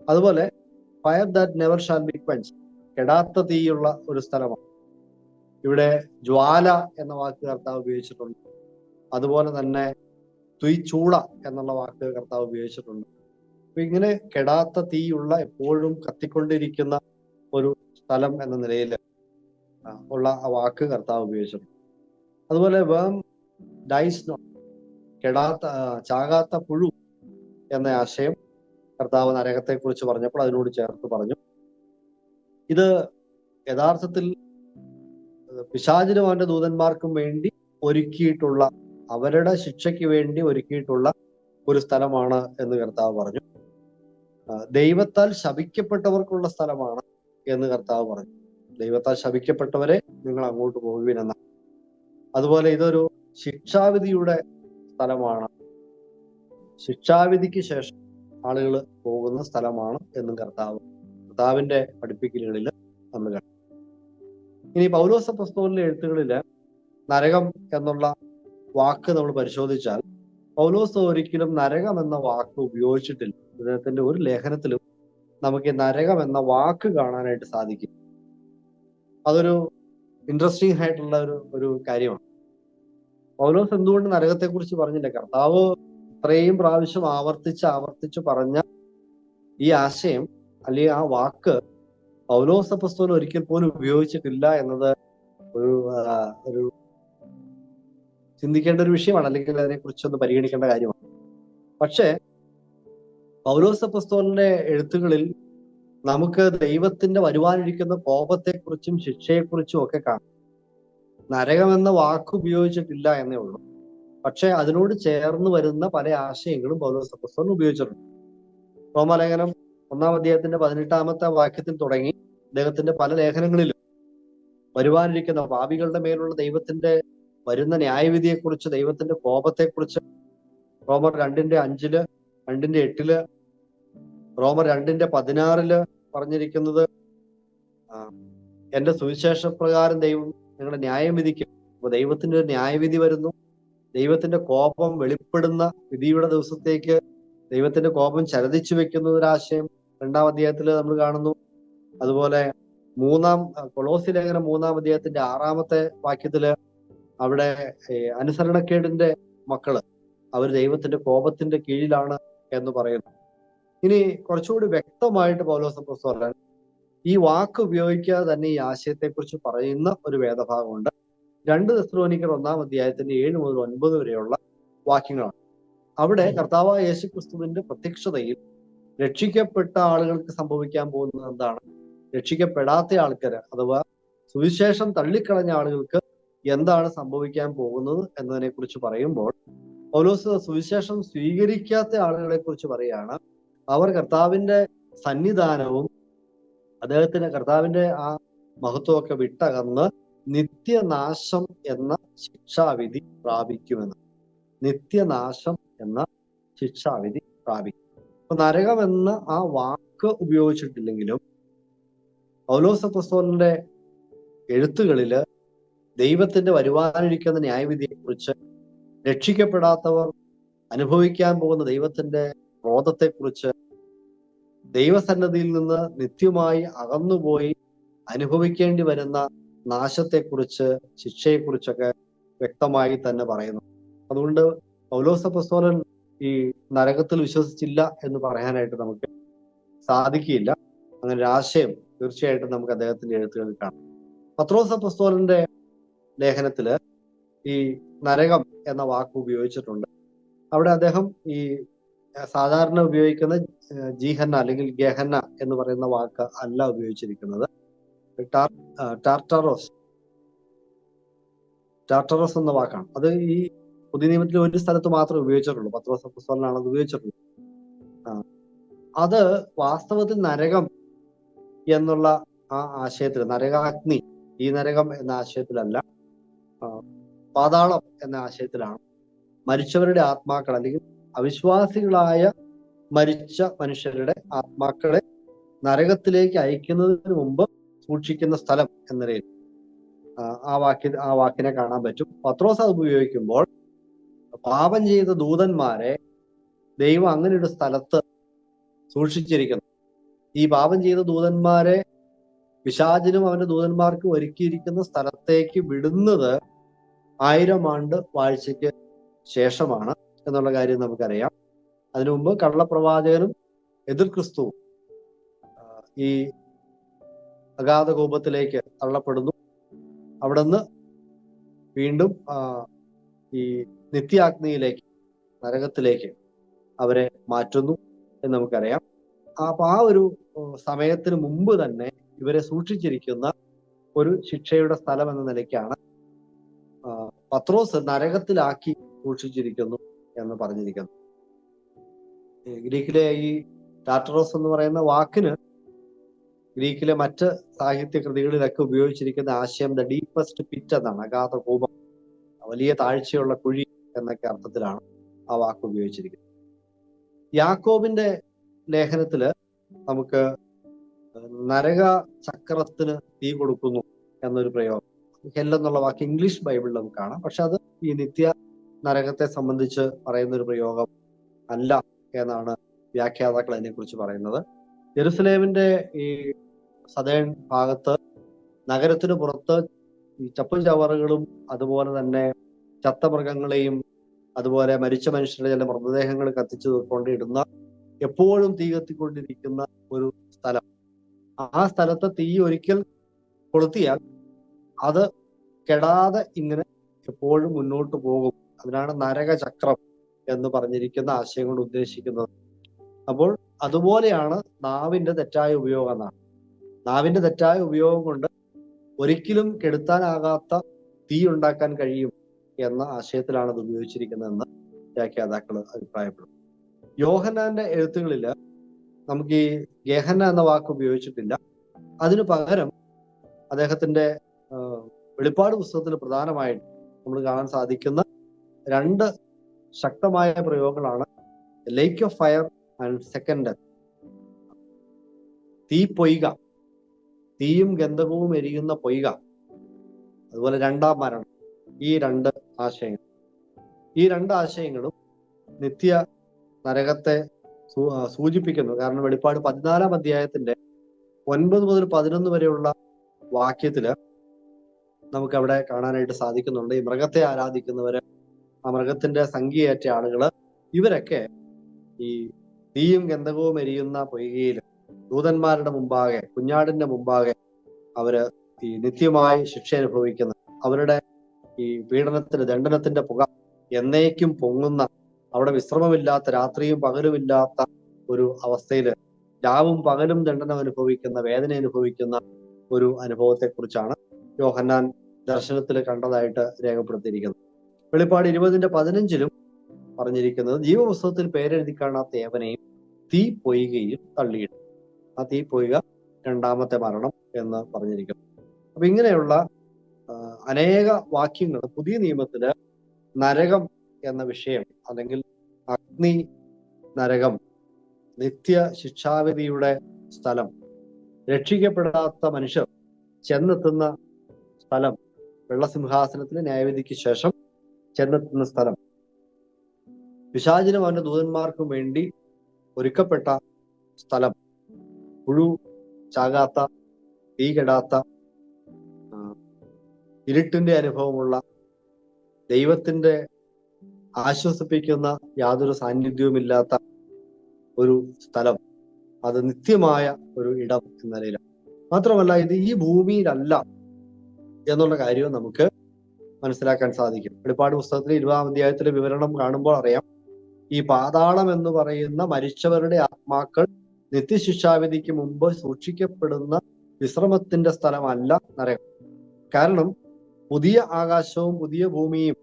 അതുപോലെ fire that never shall be quenched, കെടാത്ത തീയുള്ള ഒരു സ്ഥലമാണ്. ഇവിടെ ജ്വാല എന്ന വാക്ക് കർത്താവ് ഉപയോഗിച്ചിട്ടുണ്ട്. അതുപോലെ തന്നെ തുയ്ച്ചൂള എന്നുള്ള വാക്ക് കർത്താവ് ഉപയോഗിച്ചിട്ടുണ്ട്. അപ്പൊ ഇങ്ങനെ കെടാത്ത തീയുള്ള, എപ്പോഴും കത്തിക്കൊണ്ടിരിക്കുന്ന ഒരു സ്ഥലം എന്ന നിലയിൽ ഉള്ള ആ വാക്ക് കർത്താവ് ഉപയോഗിച്ചിട്ടുണ്ട്. അതുപോലെ വേം ഡൈസ് നോട്ട്, ചാകാത്ത പുഴു എന്ന ആശയം കർത്താവ് നരകത്തെ കുറിച്ച് പറഞ്ഞപ്പോൾ അതിനോട് ചേർത്ത് പറഞ്ഞു. ഇത് യഥാർത്ഥത്തിൽ പിശാചിനും അവന്റെ ദൂതന്മാർക്കും വേണ്ടി ഒരുക്കിയിട്ടുള്ള, അവരുടെ ശിക്ഷയ്ക്ക് വേണ്ടി ഒരുക്കിയിട്ടുള്ള ഒരു സ്ഥലമാണ് എന്ന് കർത്താവ് പറഞ്ഞു. ദൈവത്താൽ ശപിക്കപ്പെട്ടവർക്കുള്ള സ്ഥലമാണ് എന്ന് കർത്താവ് പറഞ്ഞു. ദൈവത്താൽ ശപിക്കപ്പെട്ടവരെ നിങ്ങൾ അങ്ങോട്ട് പോകുവിനെന്ന. അതുപോലെ ഇതൊരു ശിക്ഷാവിധിയുടെ സ്ഥലമാണ്, ശിക്ഷാവിധിക്ക് ശേഷം ആളുകൾ പോകുന്ന സ്ഥലമാണ് എന്നും കർത്താവിന്റെ പഠിപ്പിക്കലുകളിൽ നമ്മൾ കണ്ടു. ഇനി പൗലോസ് അപ്പോസ്തലന്റെ എഴുത്തുകളില് നരകം എന്നുള്ള വാക്ക് നമ്മൾ പരിശോധിച്ചാൽ പൗലോസ് ഒരിക്കലും നരകം എന്ന വാക്ക് ഉപയോഗിച്ചിട്ടില്ല. അദ്ദേഹത്തിന്റെ ഒരു ലേഖനത്തിലും നമുക്ക് ഈ നരകം എന്ന വാക്ക് കാണാനായിട്ട് സാധിക്കും. അതൊരു ഇൻട്രസ്റ്റിംഗ് ആയിട്ടുള്ള ഒരു കാര്യമാണ്. പൗലോസ് എന്തുകൊണ്ട് നരകത്തെ കുറിച്ച് പറഞ്ഞില്ല? കർത്താവ് ഇത്രയും പ്രാവശ്യം ആവർത്തിച്ച് പറഞ്ഞ ഈ ആശയം അല്ലെങ്കിൽ ആ വാക്ക് പൗലോസ് അപ്പോസ്തലൻ ഒരിക്കൽ പോലും ഉപയോഗിച്ചിട്ടില്ല എന്നത് ഒരു ചിന്തിക്കേണ്ട ഒരു വിഷയമാണ്, അല്ലെങ്കിൽ അതിനെക്കുറിച്ചൊന്ന് പരിഗണിക്കേണ്ട കാര്യമാണ്. പക്ഷേ പൗലോസ് അപ്പോസ്തലന്റെ എഴുത്തുകളിൽ നമുക്ക് ദൈവത്തിന്റെ വരുവാനിരിക്കുന്ന കോപത്തെക്കുറിച്ചും ശിക്ഷയെക്കുറിച്ചും ഒക്കെ കാണാം. നരകം എന്ന വാക്ക് ഉപയോഗിച്ചിട്ടില്ല എന്നേ ഉള്ളൂ. പക്ഷെ അതിനോട് ചേർന്ന് വരുന്ന പല ആശയങ്ങളും പൗലോസ് അപ്പോസ്തലൻ ഉപയോഗിച്ചിട്ടുണ്ട്. റോമാലേഖനം 1-ാം അധ്യായത്തിന്റെ 18-ാമത്തെ വാക്യത്തിൽ തുടങ്ങി അദ്ദേഹത്തിന്റെ പല ലേഖനങ്ങളിലും വരുവാനിരിക്കുന്ന പാപികളുടെ മേലുള്ള ദൈവത്തിന്റെ വരുന്ന ന്യായവിധിയെക്കുറിച്ച്, ദൈവത്തിന്റെ കോപത്തെക്കുറിച്ച്, റോമർ 2:5, 2:8, റോമർ 2:16 പറഞ്ഞിരിക്കുന്നത് എന്റെ സുവിശേഷപ്രകാരം ദൈവം നിങ്ങളുടെ ന്യായം വിധിക്കും. അപ്പൊ ദൈവത്തിന്റെ ഒരു ന്യായവിധി വരുന്നു. ദൈവത്തിന്റെ കോപം വെളിപ്പെടുന്ന വിധിയുടെ ദിവസത്തേക്ക് ദൈവത്തിന്റെ കോപം ചരതിച്ചു വെക്കുന്ന ഒരാശയം 2-ാം അധ്യായത്തിൽ നമ്മൾ കാണുന്നു. അതുപോലെ കൊളോസി ലേഖനം 3-ാം അധ്യായത്തിന്റെ 6-ാമത്തെ വാക്യത്തില് അവിടെ അനുസരണക്കേടിന്റെ മക്കള് അവർ ദൈവത്തിന്റെ കോപത്തിന്റെ കീഴിലാണ് എന്ന് പറയുന്നു. ഇനി കുറച്ചുകൂടി വ്യക്തമായിട്ട് പൗലോസ് അപ്പോസ്തലൻ ഈ വാക്ക് ഉപയോഗിക്കാതെ തന്നെ ഈ ആശയത്തെക്കുറിച്ച് പറയുന്ന ഒരു വേദഭാഗമുണ്ട്. 2 തെസ്സലോനിക്കർ 1-ാം അധ്യായത്തിന്റെ 7 മുതൽ 9 വരെയുള്ള വാക്യങ്ങളാണ്. അവിടെ കർത്താവായ യേശുക്രിസ്തുവിന്റെ പ്രത്യക്ഷതയിൽ രക്ഷിക്കപ്പെട്ട ആളുകൾക്ക് സംഭവിക്കാൻ പോകുന്നത് എന്താണ്, രക്ഷിക്കപ്പെടാത്ത ആൾക്കാര് അഥവാ സുവിശേഷം തള്ളിക്കളഞ്ഞ ആളുകൾക്ക് എന്താണ് സംഭവിക്കാൻ പോകുന്നത് എന്നതിനെ കുറിച്ച് പറയുമ്പോൾ പൗലോസ് സുവിശേഷം സ്വീകരിക്കാത്ത ആളുകളെ കുറിച്ച് പറയുകയാണ്. അവർ കർത്താവിന്റെ സന്നിധാനവും കർത്താവിന്റെ ആ മഹത്വമൊക്കെ വിട്ടകന്ന് നിത്യനാശം എന്ന ശിക്ഷാവിധി പ്രാപിക്കുമെന്ന്. നിത്യനാശം എന്ന ശിക്ഷാവിധി പ്രാപിക്കും. അപ്പൊ നരകം എന്ന ആ വാക്ക് ഉപയോഗിച്ചിട്ടില്ലെങ്കിലും പൗലോസ് അപ്പോസ്തലന്റെ എഴുത്തുകളില് ദൈവത്തിന്റെ വരുവാനിരിക്കുന്ന ന്യായവിധിയെക്കുറിച്ച്, രക്ഷിക്കപ്പെടാത്തവർ അനുഭവിക്കാൻ പോകുന്ന ദൈവത്തിന്റെ ക്രോധത്തെക്കുറിച്ച്, ദൈവസന്നദ്ധിയിൽ നിന്ന് നിത്യമായി അകന്നുപോയി അനുഭവിക്കേണ്ടി വരുന്ന നാശത്തെക്കുറിച്ച്, ശിക്ഷയെക്കുറിച്ചൊക്കെ വ്യക്തമായി തന്നെ പറയുന്നു. അതുകൊണ്ട് പൗലോസ് അപ്പോസ്തലൻ ഈ നരകത്തിൽ വിശ്വസിച്ചില്ല എന്ന് പറയാനായിട്ട് നമുക്ക് സാധിക്കില്ല. അങ്ങനെ ഒരു ആശയം തീർച്ചയായിട്ടും നമുക്ക് അദ്ദേഹത്തിന്റെ എഴുത്തുകളിൽ കാണാം. പത്രോസ് അപ്പോസ്തലന്റെ ലേഖനത്തില് ഈ നരകം എന്ന വാക്ക് ഉപയോഗിച്ചിട്ടുണ്ട്. അവിടെ അദ്ദേഹം ഈ സാധാരണ ഉപയോഗിക്കുന്ന ജീഹന്ന അല്ലെങ്കിൽ ഗെഹന്ന എന്ന് പറയുന്ന വാക്ക് അല്ല ഉപയോഗിച്ചിരിക്കുന്നത്. ടാർട്ടറോസ് എന്ന വാക്കാണ്. അത് ഈ പുതിയ നിയമത്തിൽ ഒരു സ്ഥലത്ത് മാത്രമേ ഉപയോഗിച്ചിട്ടുള്ളൂ. പത്രോസ് അപ്പോസ്തലനാണ് അത് ഉപയോഗിച്ചിട്ടുള്ളത്. അത് വാസ്തവത്തിൽ നരകം എന്നുള്ള ആ ആശയത്തിൽ, നരകാഗ്നി, ഈ നരകം എന്ന ആശയത്തിലല്ല, പാതാളം എന്ന ആശയത്തിലാണ്. മരിച്ചവരുടെ ആത്മാക്കൾ അല്ലെങ്കിൽ അവിശ്വാസികളായ മരിച്ച മനുഷ്യരുടെ ആത്മാക്കളെ നരകത്തിലേക്ക് അയക്കുന്നതിന് മുമ്പ് സൂക്ഷിക്കുന്ന സ്ഥലം എന്ന നിലയിൽ ആ വാക്കിനെ കാണാൻ പറ്റും. പത്രോസ് അത് ഉപയോഗിക്കുമ്പോൾ പാപം ചെയ്ത ദൂതന്മാരെ ദൈവം അങ്ങനെ ഒരു സ്ഥലത്ത് സൂക്ഷിച്ചിരിക്കുന്നു. ഈ പാപം ചെയ്ത ദൂതന്മാരെ പിശാചിനും അവന്റെ ദൂതന്മാർക്കും ഒരുക്കിയിരിക്കുന്ന സ്ഥലത്തേക്ക് വിടുന്നത് 1000 ആണ്ട് വാഴ്ചയ്ക്ക് ശേഷമാണ് എന്നുള്ള കാര്യം നമുക്കറിയാം. അതിനു മുമ്പ് കള്ളപ്രവാചകനും എതിർ ക്രിസ്തുവും ഈ അഗാധ കൂപത്തിലേക്ക് തള്ളപ്പെടുന്നു. അവിടുന്ന് വീണ്ടും ഈ നിത്യാഗ്നിയിലേക്ക്, നരകത്തിലേക്ക് അവരെ മാറ്റുന്നു എന്ന് നമുക്കറിയാം. അപ്പൊ ആ ഒരു സമയത്തിന് മുമ്പ് തന്നെ ഇവരെ സൂക്ഷിച്ചിരിക്കുന്ന ഒരു ശിക്ഷയുടെ സ്ഥലം എന്ന നിലയ്ക്കാണ് പത്രോസ് നരകത്തിലാക്കി സൂക്ഷിച്ചിരിക്കുന്നു എന്ന് പറഞ്ഞിരിക്കുന്നു. ഗ്രീക്കിലെ ഈ ടാറ്ററോസ് എന്ന് പറയുന്ന വാക്കിന് ഗ്രീക്കിലെ മറ്റ് സാഹിത്യ കൃതികളിലൊക്കെ ഉപയോഗിച്ചിരിക്കുന്ന ആശയം ദ ഡീപ്പസ്റ്റ് പിറ്റ് എന്നാണ്. അഗാധ കൂപം, വലിയ താഴ്ചയുള്ള കുഴി എന്നൊക്കെ അർത്ഥത്തിലാണ് ആ വാക്ക് ഉപയോഗിച്ചിരിക്കുന്നത്. യാക്കോബിന്റെ ലേഖനത്തില് നമുക്ക് നരക ചക്രത്തിന് തീ കൊടുക്കുന്നു എന്നൊരു പ്രയോഗം, ഹെൽ എന്നുള്ള വാക്ക് ഇംഗ്ലീഷ് ബൈബിളിൽ നമുക്ക് കാണാം. പക്ഷെ അത് ഈ നിത്യ നരകത്തെ സംബന്ധിച്ച് പറയുന്ന ഒരു പ്രയോഗം അല്ല എന്നാണ് വ്യാഖ്യാതാക്കൾ അതിനെക്കുറിച്ച് പറയുന്നത്. ജെറുസലേമിന്റെ ഈ സദേൺ ഭാഗത്ത് നഗരത്തിന് പുറത്ത് ഈ ചപ്പും ചവറുകളും അതുപോലെ തന്നെ ചത്ത മൃഗങ്ങളെയും അതുപോലെ മരിച്ച മനുഷ്യരുടെ ചില മൃതദേഹങ്ങൾ കത്തിച്ചു കൊണ്ടിടുന്ന, എപ്പോഴും തീ കത്തിക്കൊണ്ടിരിക്കുന്ന ഒരു സ്ഥലം. ആ സ്ഥലത്ത് തീ ഒരിക്കൽ കൊളുത്തിയാൽ അത് കെടാതെ ഇങ്ങനെ എപ്പോഴും മുന്നോട്ട് പോകും. അതിനാണ് നരകചക്രം എന്ന് പറഞ്ഞിരിക്കുന്ന ആശയം കൊണ്ട് ഉദ്ദേശിക്കുന്നത്. അപ്പോൾ അതുപോലെയാണ് നാവിന്റെ തെറ്റായ ഉപയോഗം എന്നാണ്. നാവിന്റെ തെറ്റായ ഉപയോഗം കൊണ്ട് ഒരിക്കലും കെടുത്താനാകാത്ത തീ ഉണ്ടാക്കാൻ കഴിയും എന്ന ആശയത്തിലാണ് അത് ഉപയോഗിച്ചിരിക്കുന്നതെന്ന് വ്യാഖ്യാതാക്കൾ അഭിപ്രായപ്പെടുന്നു. യോഹന്നാന്റെ എഴുത്തുകളിൽ നമുക്ക് ഈ ഗേഹന്ന എന്ന വാക്ക് ഉപയോഗിച്ചിട്ടില്ല. അതിനു പകരം അദ്ദേഹത്തിന്റെ വെളിപ്പാട് പുസ്തകത്തിൽ പ്രധാനമായിട്ട് നമ്മൾ കാണാൻ സാധിക്കുന്ന രണ്ട് ശക്തമായ പ്രയോഗങ്ങളാണ് lake of fire and second death, തീ പൊയ്ക, തീയും ഗന്ധകവും എരിയുന്ന പൊയ്ക, അതുപോലെ രണ്ടാം മരണം. ഈ രണ്ട് ആശയങ്ങളും നിത്യ നരകത്തെ സൂചിപ്പിക്കുന്നു. കാരണം വെളിപ്പാട് 14-ാം അധ്യായത്തിന്റെ 9 മുതൽ 11 വരെയുള്ള വാക്യത്തില് നമുക്ക് അവിടെ കാണാനായിട്ട് സാധിക്കുന്നുണ്ട്. ഈ മൃഗത്തെ ആരാധിക്കുന്നവര്, ആ മൃഗത്തിന്റെ സംഖ്യയേറ്റ ആളുകള്, ഇവരൊക്കെ ഈ തീയും ഗന്ധകവും എരിയുന്ന പൊയ്കയിൽ ദൂതന്മാരുടെ മുമ്പാകെ, കുഞ്ഞാടിന്റെ മുമ്പാകെ അവര് ഈ നിത്യമായി ശിക്ഷ അനുഭവിക്കുന്ന, അവരുടെ ഈ പീഡനത്തിന്റെ ദണ്ഡനത്തിന്റെ പുക എന്നേക്കും പൊങ്ങുന്ന, അവിടെ വിശ്രമമില്ലാത്ത, രാത്രിയും പകലുമില്ലാത്ത ഒരു അവസ്ഥയില് രാവും പകലും ദണ്ഡനം അനുഭവിക്കുന്ന, വേദന അനുഭവിക്കുന്ന ഒരു അനുഭവത്തെക്കുറിച്ചാണ് യോഹന്നാൻ ദർശനത്തിൽ കണ്ടതായിട്ട് രേഖപ്പെടുത്തിയിരിക്കുന്നത്. വെളിപ്പാട് 20-15 പറഞ്ഞിരിക്കുന്നത് ജീവപുസ്തകത്തിൽ പേരെഴുതി കാണാത്ത ഏവനെയും തീ പൊയ്കയിൽ തള്ളിയിടും. ആ തീ പൊയ്ക രണ്ടാമത്തെ മരണം എന്ന് പറഞ്ഞിരിക്കുന്നു. അപ്പൊ ഇങ്ങനെയുള്ള അനേക വാക്യങ്ങൾ പുതിയ നിയമത്തില് നരകം എന്ന വിഷയം, അല്ലെങ്കിൽ അഗ്നി, നരകം, നിത്യ ശിക്ഷാവിധിയുടെ സ്ഥലം, രക്ഷിക്കപ്പെടാത്ത മനുഷ്യർ ചെന്നെത്തുന്ന സ്ഥലം, വെള്ളസിംഹാസനത്തിന് ന്യായവിധിക്ക് ശേഷം ചെന്നെത്തുന്ന സ്ഥലം, പിശാചിനും അവന്റെ ദൂതന്മാർക്കും വേണ്ടി ഒരുക്കപ്പെട്ട സ്ഥലം, പുഴു ചാകാത്ത, തീ കെടാത്ത, ഇരുട്ടിന്റെ അനുഭവമുള്ള, ദൈവത്തിന്റെ ആശ്വസിപ്പിക്കുന്ന യാതൊരു സാന്നിധ്യവുമില്ലാത്ത ഒരു സ്ഥലം, അത് നിത്യമായ ഒരു ഇടം എന്ന നിലയിലാണ്. മാത്രമല്ല ഇത് ഈ ഭൂമിയിലല്ല എന്നുള്ള കാര്യവും നമുക്ക് മനസ്സിലാക്കാൻ സാധിക്കും. വെളിപ്പാട് പുസ്തകത്തിലെ 20-ാം അധ്യായത്തിലെ വിവരണം കാണുമ്പോൾ അറിയാം, ഈ പാതാളം എന്ന് പറയുന്ന മരിച്ചവരുടെ ആത്മാക്കൾ നിത്യശിക്ഷാവിധിക്ക് മുമ്പ് സൂക്ഷിക്കപ്പെടുന്ന വിശ്രമത്തിന്റെ സ്ഥലമല്ല നരകം. കാരണം പുതിയ ആകാശവും പുതിയ ഭൂമിയും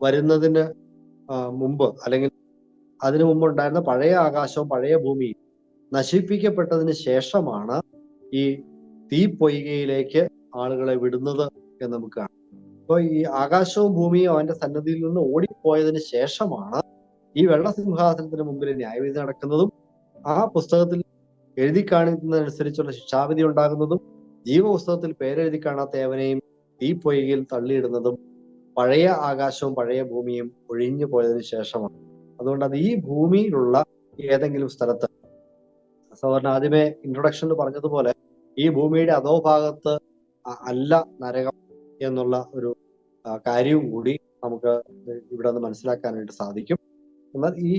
വരുന്നതിന് മുമ്പ്, അല്ലെങ്കിൽ അതിനു മുമ്പ് ഉണ്ടായിരുന്ന പഴയ ആകാശവും പഴയ ഭൂമിയും നശിപ്പിക്കപ്പെട്ടതിന് ശേഷമാണ് ഈ തീ പൊയ്കയിലേക്ക് ആളുകളെ വിടുന്നത് എന്ന് നമുക്ക് കാണാം. അപ്പൊ ഈ ആകാശവും ഭൂമിയും അവന്റെ സന്നദ്ധിയിൽ നിന്ന് ഓടിപ്പോയതിന് ശേഷമാണ് ഈ വെള്ളസിംഹാസനത്തിന് മുമ്പിൽ ന്യായവിധി നടക്കുന്നതും ആ പുസ്തകത്തിൽ എഴുതി കാണിക്കുന്നതനുസരിച്ചുള്ള ശിക്ഷാവിധി ഉണ്ടാകുന്നതും ജീവപുസ്തകത്തിൽ പേരെഴുതി കാണാത്ത ഏവനെയും തീ പൊയ്കയിൽ തള്ളിയിടുന്നതും പഴയ ആകാശവും പഴയ ഭൂമിയും ഒഴിഞ്ഞു പോയതിനു ശേഷമാണ്. അതുകൊണ്ട് അത് ഈ ഭൂമിയിലുള്ള ഏതെങ്കിലും സ്ഥലത്ത്, സഹോദരൻ ആദ്യമേ ഇൻട്രൊഡക്ഷനിൽ പറഞ്ഞതുപോലെ, ഈ ഭൂമിയുടെ അധോഭാഗത്ത് അല്ല നരകം എന്നുള്ള ഒരു കാര്യവും കൂടി നമുക്ക് ഇവിടെ നിന്ന് മനസ്സിലാക്കാനായിട്ട് സാധിക്കും. എന്നാൽ ഈ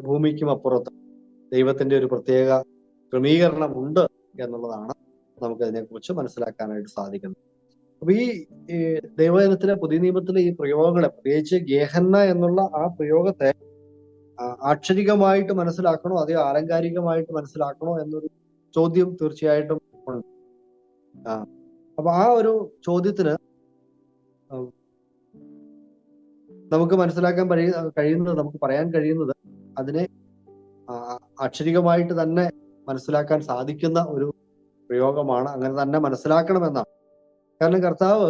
ഭൂമിക്കും അപ്പുറത്ത് ദൈവത്തിന്റെ ഒരു പ്രത്യേക ക്രമീകരണം ഉണ്ട് എന്നുള്ളതാണ് നമുക്ക് അതിനെക്കുറിച്ച് മനസ്സിലാക്കാനായിട്ട് സാധിക്കുന്നത്. അപ്പൊ ഈ ദൈവജനത്തിലെ പുതിയ നിയമത്തിലെ ഈ പ്രയോഗങ്ങളെ, പ്രത്യേകിച്ച് ഗേഹന്ന എന്നുള്ള ആ പ്രയോഗത്തെ ആക്ഷരികമായിട്ട് മനസ്സിലാക്കണോ അതോ ആലങ്കാരികമായിട്ട് മനസ്സിലാക്കണോ എന്നൊരു ചോദ്യം തീർച്ചയായിട്ടും ഉണ്ട്. അപ്പൊ ആ ഒരു ചോദ്യത്തിന് നമുക്ക് മനസ്സിലാക്കാൻ കഴിയുന്നത്, നമുക്ക് പറയാൻ കഴിയുന്നത് അതിനെ അക്ഷരികമായിട്ട് തന്നെ മനസ്സിലാക്കാൻ സാധിക്കുന്ന ഒരു പ്രയോഗമാണ്. അങ്ങനെ തന്നെ മനസ്സിലാക്കണമെന്നാണ്. കാരണം കർത്താവ്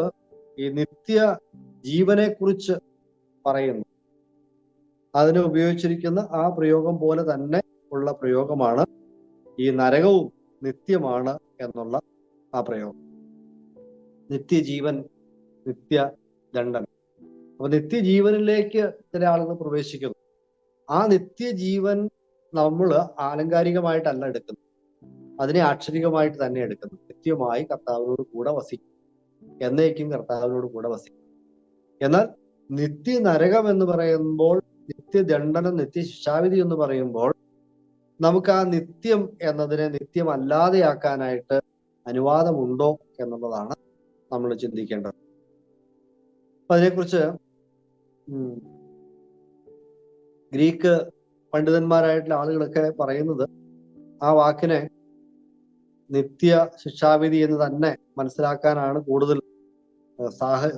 ഈ നിത്യ ജീവനെ കുറിച്ച് പറയുന്നു. അതിന് ഉപയോഗിച്ചിരിക്കുന്ന ആ പ്രയോഗം പോലെ തന്നെ ഉള്ള പ്രയോഗമാണ് ഈ നരകവും നിത്യമാണ് എന്നുള്ള ആ പ്രയോഗം. നിത്യജീവൻ, നിത്യദണ്ഡനം. അപ്പൊ നിത്യജീവനിലേക്ക് ചില ആളുകൾ പ്രവേശിക്കുന്നു. ആ നിത്യജീവൻ നമ്മൾ ആലങ്കാരികമായിട്ടല്ല എടുക്കുന്നത്, അതിനെ ആക്ഷരികമായിട്ട് തന്നെ എടുക്കുന്നു. നിത്യമായി കർത്താവിനോട് കൂടെ വസിക്കും, എന്നേക്കും കർത്താവിനോട് കൂടെ വസിക്കും. എന്നാൽ നിത്യ നരകം എന്ന് പറയുമ്പോൾ, നിത്യദണ്ഡനം, നിത്യശിക്ഷാവിധി എന്ന് പറയുമ്പോൾ നമുക്ക് ആ നിത്യം എന്നതിനെ നിത്യമല്ലാതെയാക്കാനായിട്ട് അനുവാദമുണ്ടോ എന്നുള്ളതാണ് നമ്മൾ ചിന്തിക്കേണ്ടത്. അപ്പൊ അതിനെക്കുറിച്ച് ഗ്രീക്ക് പണ്ഡിതന്മാരായിട്ടുള്ള ആളുകളൊക്കെ പറയുന്നത് ആ വാക്കിനെ നിത്യ ശിക്ഷാവിധി എന്ന് തന്നെ മനസ്സിലാക്കാനാണ് കൂടുതൽ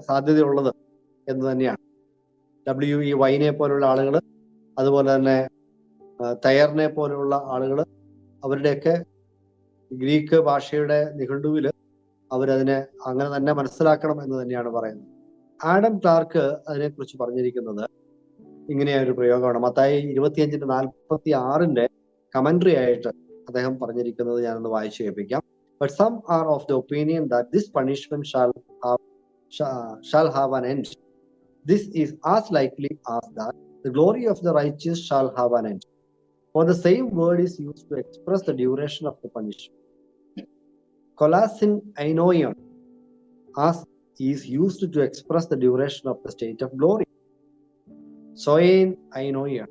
സാധ്യതയുള്ളത് എന്ന് തന്നെയാണ്. W.E. വൈനെ പോലുള്ള ആളുകൾ, അതുപോലെ തന്നെ തയ്യറിനെ പോലുള്ള ആളുകൾ, അവരുടെയൊക്കെ ഗ്രീക്ക് ഭാഷയുടെ നിഘണ്ടുവിൽ അവരതിനെ അങ്ങനെ തന്നെ മനസ്സിലാക്കണം എന്ന് തന്നെയാണ് പറയുന്നത്. ആഡം ക്ലാർക്ക് അതിനെക്കുറിച്ച് പറഞ്ഞിരിക്കുന്നത് ഇങ്ങനെയൊരു പ്രയോഗമാണ്. മത്തായി 25:46 കമന്ററി ആയിട്ട് അദ്ദേഹം പറഞ്ഞിരിക്കുന്നത് ഞാനൊന്ന് വായിച്ചു കേൾപ്പിക്കാം. But some are of the opinion that this punishment shall have an end. This is as likely as that the glory of the righteous shall have an end. For the same word is used to express the duration of the punishment. Kolasin ainoion as is used to express the duration of the state of glory. Soin ainoion.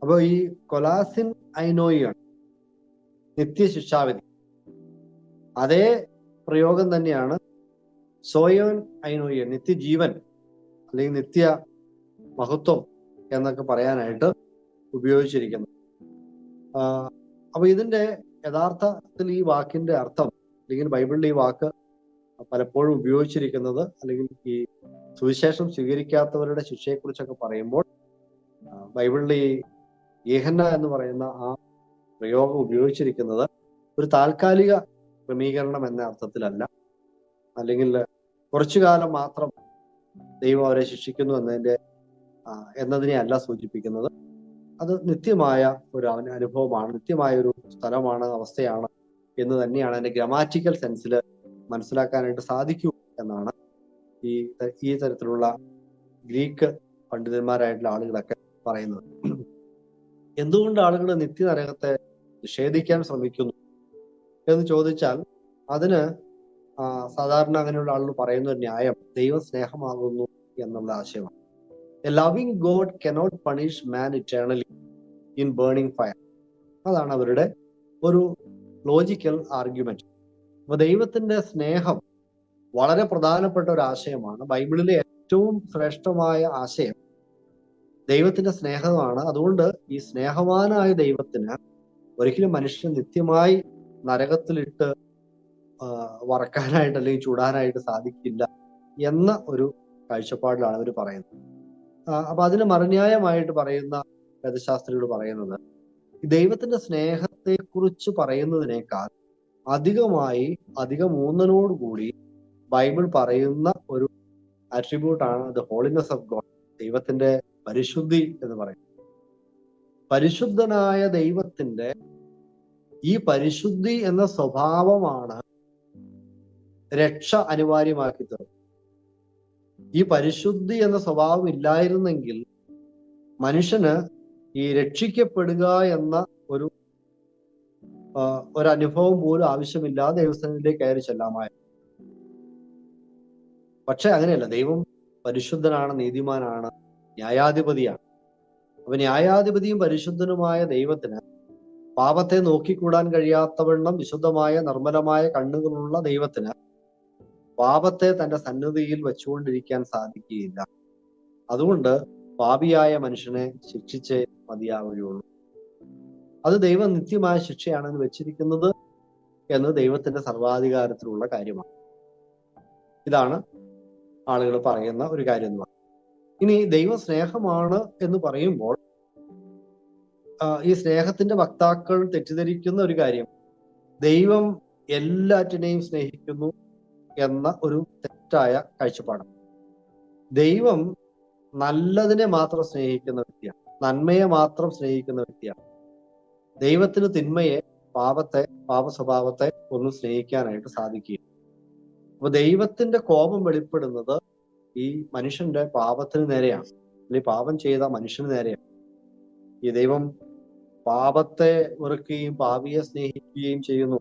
അപ്പൊ ഈ കൊലാസിൻ ഐനോയിയാണ് നിത്യശിക്ഷാവിധി. അതേ പ്രയോഗം തന്നെയാണ് സോയോൻ ഐനോയിയൻ, നിത്യജീവൻ അല്ലെങ്കിൽ നിത്യ മഹത്വം എന്നൊക്കെ പറയാനായിട്ട് ഉപയോഗിച്ചിരിക്കുന്നത്. അപ്പൊ ഇതിന്റെ യഥാർത്ഥത്തിൽ ഈ വാക്കിന്റെ അർത്ഥം, അല്ലെങ്കിൽ ബൈബിളിൽ ഈ വാക്ക് പലപ്പോഴും ഉപയോഗിച്ചിരിക്കുന്നത്, അല്ലെങ്കിൽ ഈ സുവിശേഷം സ്വീകരിക്കാത്തവരുടെ ശിക്ഷയെക്കുറിച്ചൊക്കെ പറയുമ്പോൾ ബൈബിളിൽ ഈ ഗേഹന്ന എന്ന് പറയുന്ന ആ പ്രയോഗം ഉപയോഗിച്ചിരിക്കുന്നത് ഒരു താൽക്കാലിക ക്രമീകരണം എന്ന അർത്ഥത്തിലല്ല, അല്ലെങ്കിൽ കുറച്ചു കാലം മാത്രം ദൈവം അവരെ ശിക്ഷിക്കുന്നു എന്നതിനെ അല്ല സൂചിപ്പിക്കുന്നത്. അത് നിത്യമായ ഒരു അനുഭവമാണ്, നിത്യമായ ഒരു സ്ഥലമാണ്, അവസ്ഥയാണ് എന്ന് തന്നെയാണ് അതിന്റെ ഗ്രാമാറ്റിക്കൽ സെൻസിൽ മനസ്സിലാക്കാനായിട്ട് സാധിക്കൂ എന്നാണ് ഈ തരത്തിലുള്ള ഗ്രീക്ക് പണ്ഡിതന്മാരായിട്ടുള്ള ആളുകളൊക്കെ പറയുന്നത്. എന്തുകൊണ്ട് ആളുകൾ നിത്യനരകത്തെ നിഷേധിക്കാൻ ശ്രമിക്കുന്നു എന്ന് ചോദിച്ചാൽ അതിന് സാധാരണ അങ്ങനെയുള്ള ആളുകൾ പറയുന്ന ഒരു ന്യായം ദൈവം സ്നേഹമാകുന്നു എന്നുള്ള ആശയമാണ്. A loving God cannot punish man eternally in burning fire. അതാണ് അവരുടെ ഒരു ലോജിക്കൽ ആർഗ്യുമെന്റ്. അപ്പൊ ദൈവത്തിന്റെ സ്നേഹം വളരെ പ്രധാനപ്പെട്ട ഒരു ആശയമാണ്. ബൈബിളിലെ ഏറ്റവും ശ്രേഷ്ഠമായ ആശയം ദൈവത്തിന്റെ സ്നേഹമാണ്. അതുകൊണ്ട് ഈ സ്നേഹവാനായ ദൈവത്തിന് ഒരിക്കലും മനുഷ്യൻ നിത്യമായി നരകത്തിലിട്ട് വറക്കാനായിട്ട് അല്ലെങ്കിൽ ചൂടാനായിട്ട് സാധിക്കില്ല എന്ന ഒരു കാഴ്ചപ്പാടിലാണ് അവർ പറയുന്നത്. അപ്പൊ അതിന് മറുന്യായമായിട്ട് പറയുന്ന വേദശാസ്ത്രികൾ പറയുന്നത് ദൈവത്തിന്റെ സ്നേഹത്തെ കുറിച്ച് പറയുന്നതിനേക്കാൾ അധികം ഊന്നലോടുകൂടി ബൈബിൾ പറയുന്ന ഒരു ആട്രിബ്യൂട്ടാണ് ദ ഹോളിനെസ് ഓഫ് ഗോഡ്, ദൈവത്തിന്റെ പരിശുദ്ധി എന്ന് പറയുന്നത്. പരിശുദ്ധനായ ദൈവത്തിന്റെ ഈ പരിശുദ്ധി എന്ന സ്വഭാവമാണ് രക്ഷ അനിവാര്യമാക്കി തീർന്നത്. ഈ പരിശുദ്ധി എന്ന സ്വഭാവം ഇല്ലായിരുന്നെങ്കിൽ മനുഷ്യന് ഈ രക്ഷിക്കപ്പെടുക എന്ന ഒരു അനുഭവം പോലും ആവശ്യമില്ലാതെ ദൈവസ്ഥാനത്തിലേക്ക് കയറി ചെല്ലാമായിരുന്നു. പക്ഷെ അങ്ങനെയല്ല, ദൈവം പരിശുദ്ധനാണ്, നീതിമാനാണ്, ന്യായാധിപതിയാണ്. അപ്പൊ ന്യായാധിപതിയും പരിശുദ്ധനുമായ ദൈവത്തിന് പാപത്തെ നോക്കിക്കൂടാൻ കഴിയാത്തവണ്ണം വിശുദ്ധമായ നിർമ്മലമായ കണ്ണുകളുള്ള ദൈവത്തിന് പാപത്തെ തന്റെ സന്നിധിയിൽ വെച്ചുകൊണ്ടിരിക്കാൻ സാധിക്കുകയില്ല. അതുകൊണ്ട് പാപിയായ മനുഷ്യനെ ശിക്ഷിച്ചേ മതിയാവുകയുള്ളൂ. അത് ദൈവം നിത്യമായ ശിക്ഷയാണ് വെച്ചിരിക്കുന്നത് എന്ന് ദൈവത്തിന്റെ സർവാധികാരത്തിലുള്ള കാര്യമാണ്. ഇതാണ് ആളുകൾ പറയുന്ന ഒരു കാര്യം എന്ന് പറയുന്നത്. ഇനി ദൈവം സ്നേഹമാണ് എന്ന് പറയുമ്പോൾ ഈ സ്നേഹത്തിന്റെ വക്താക്കൾ തെറ്റിദ്ധരിക്കുന്ന ഒരു കാര്യം, ദൈവം എല്ലാറ്റിനെയും സ്നേഹിക്കുന്നു എന്ന ഒരു തെറ്റായ കാഴ്ചപ്പാടാണ്. ദൈവം നല്ലതിനെ മാത്രം സ്നേഹിക്കുന്ന വ്യക്തിയാണ്, നന്മയെ മാത്രം സ്നേഹിക്കുന്ന വ്യക്തിയാണ്. ദൈവത്തിന് തിന്മയെ, പാപത്തെ, പാപ സ്വഭാവത്തെ ഒന്നും സ്നേഹിക്കാനായിട്ട് സാധിക്കുകയില്ല. അപ്പൊ ദൈവത്തിന്റെ കോപം വെളിപ്പെടുന്നത് ഈ മനുഷ്യന്റെ പാപത്തിന് നേരെയാണ്, അല്ലെങ്കിൽ പാപം ചെയ്ത മനുഷ്യന് നേരെയാണ്. ഈ ദൈവം പാപത്തെ വെറുക്കുകയും പാപിയെ സ്നേഹിക്കുകയും ചെയ്യുന്നു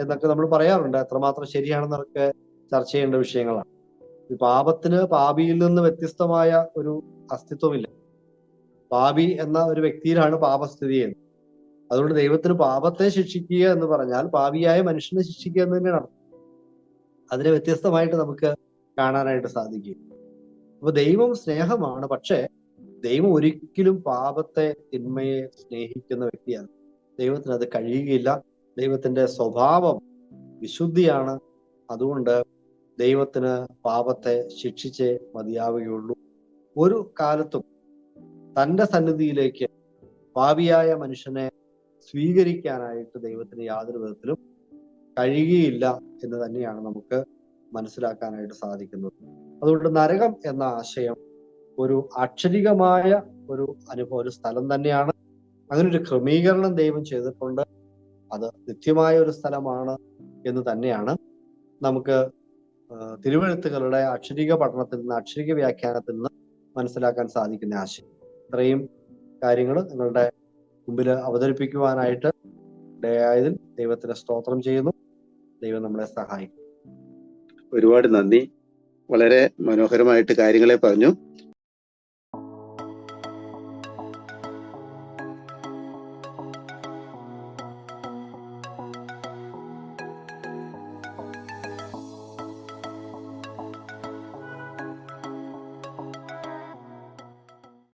എന്നൊക്കെ നമ്മൾ പറയാറുണ്ട്. എത്രമാത്രം ശരിയാണെന്നൊക്കെ ചർച്ച ചെയ്യേണ്ട വിഷയങ്ങളാണ്. ഈ പാപത്തിന് പാപിയിൽ നിന്ന് വ്യത്യസ്തമായ ഒരു അസ്തിത്വമില്ല. പാപി എന്ന ഒരു വ്യക്തിയിലാണ് പാപം സ്ഥിതി ചെയ്യുന്നത്. അതുകൊണ്ട് ദൈവത്തിന് പാപത്തെ ശിക്ഷിക്കുക എന്ന് പറഞ്ഞാൽ പാപിയായ മനുഷ്യനെ ശിക്ഷിക്കുക എന്ന് തന്നെയാണ്. അതിനെ വ്യത്യസ്തമായിട്ട് നമുക്ക് കാണാനായിട്ട് സാധിക്കും. അപ്പൊ ദൈവം സ്നേഹമാണ്, പക്ഷെ ദൈവം ഒരിക്കലും പാപത്തെ, തിന്മയെ സ്നേഹിക്കുന്ന വ്യക്തിയാണ്. ദൈവത്തിന് അത് കഴിയുകയില്ല. ദൈവത്തിന്റെ സ്വഭാവം വിശുദ്ധിയാണ്. അതുകൊണ്ട് ദൈവത്തിന് പാപത്തെ ശിക്ഷിച്ചേ മതിയാവുകയുള്ളൂ. ഒരു കാലത്തും തന്റെ സന്നിധിയിലേക്ക് പാപിയായ മനുഷ്യനെ സ്വീകരിക്കാനായിട്ട് ദൈവത്തിന് യാതൊരു വിധത്തിലും കഴിയുകയില്ല എന്ന് തന്നെയാണ് നമുക്ക് മനസ്സിലാക്കാനായിട്ട് സാധിക്കുന്നത്. അതുകൊണ്ട് നരകം എന്ന ആശയം ഒരു അക്ഷരികമായ ഒരു അനുഭവം, ഒരു സ്ഥലം തന്നെയാണ്. അങ്ങനെ ഒരു ക്രമീകരണം ദൈവം ചെയ്തിട്ടുണ്ട്. അത് നിത്യമായ ഒരു സ്ഥലമാണ് എന്ന് തന്നെയാണ് നമുക്ക് തിരുവെഴുത്തുകളുടെ അക്ഷരിക പഠനത്തിൽ നിന്ന്, അക്ഷരിക വ്യാഖ്യാനത്തിൽ നിന്ന് മനസ്സിലാക്കാൻ സാധിക്കുന്ന ആശയം. ഇത്രയും കാര്യങ്ങൾ നിങ്ങളുടെ മുമ്പിൽ അവതരിപ്പിക്കുവാനായിട്ട് ഇടയായതിൽ ദൈവത്തിന് സ്തോത്രം ചെയ്യുന്നു. ദൈവം നമ്മളെ സഹായിക്കും. ഒരുപാട് നന്ദി. വളരെ മനോഹരമായിട്ട് കാര്യങ്ങളെ പറഞ്ഞു.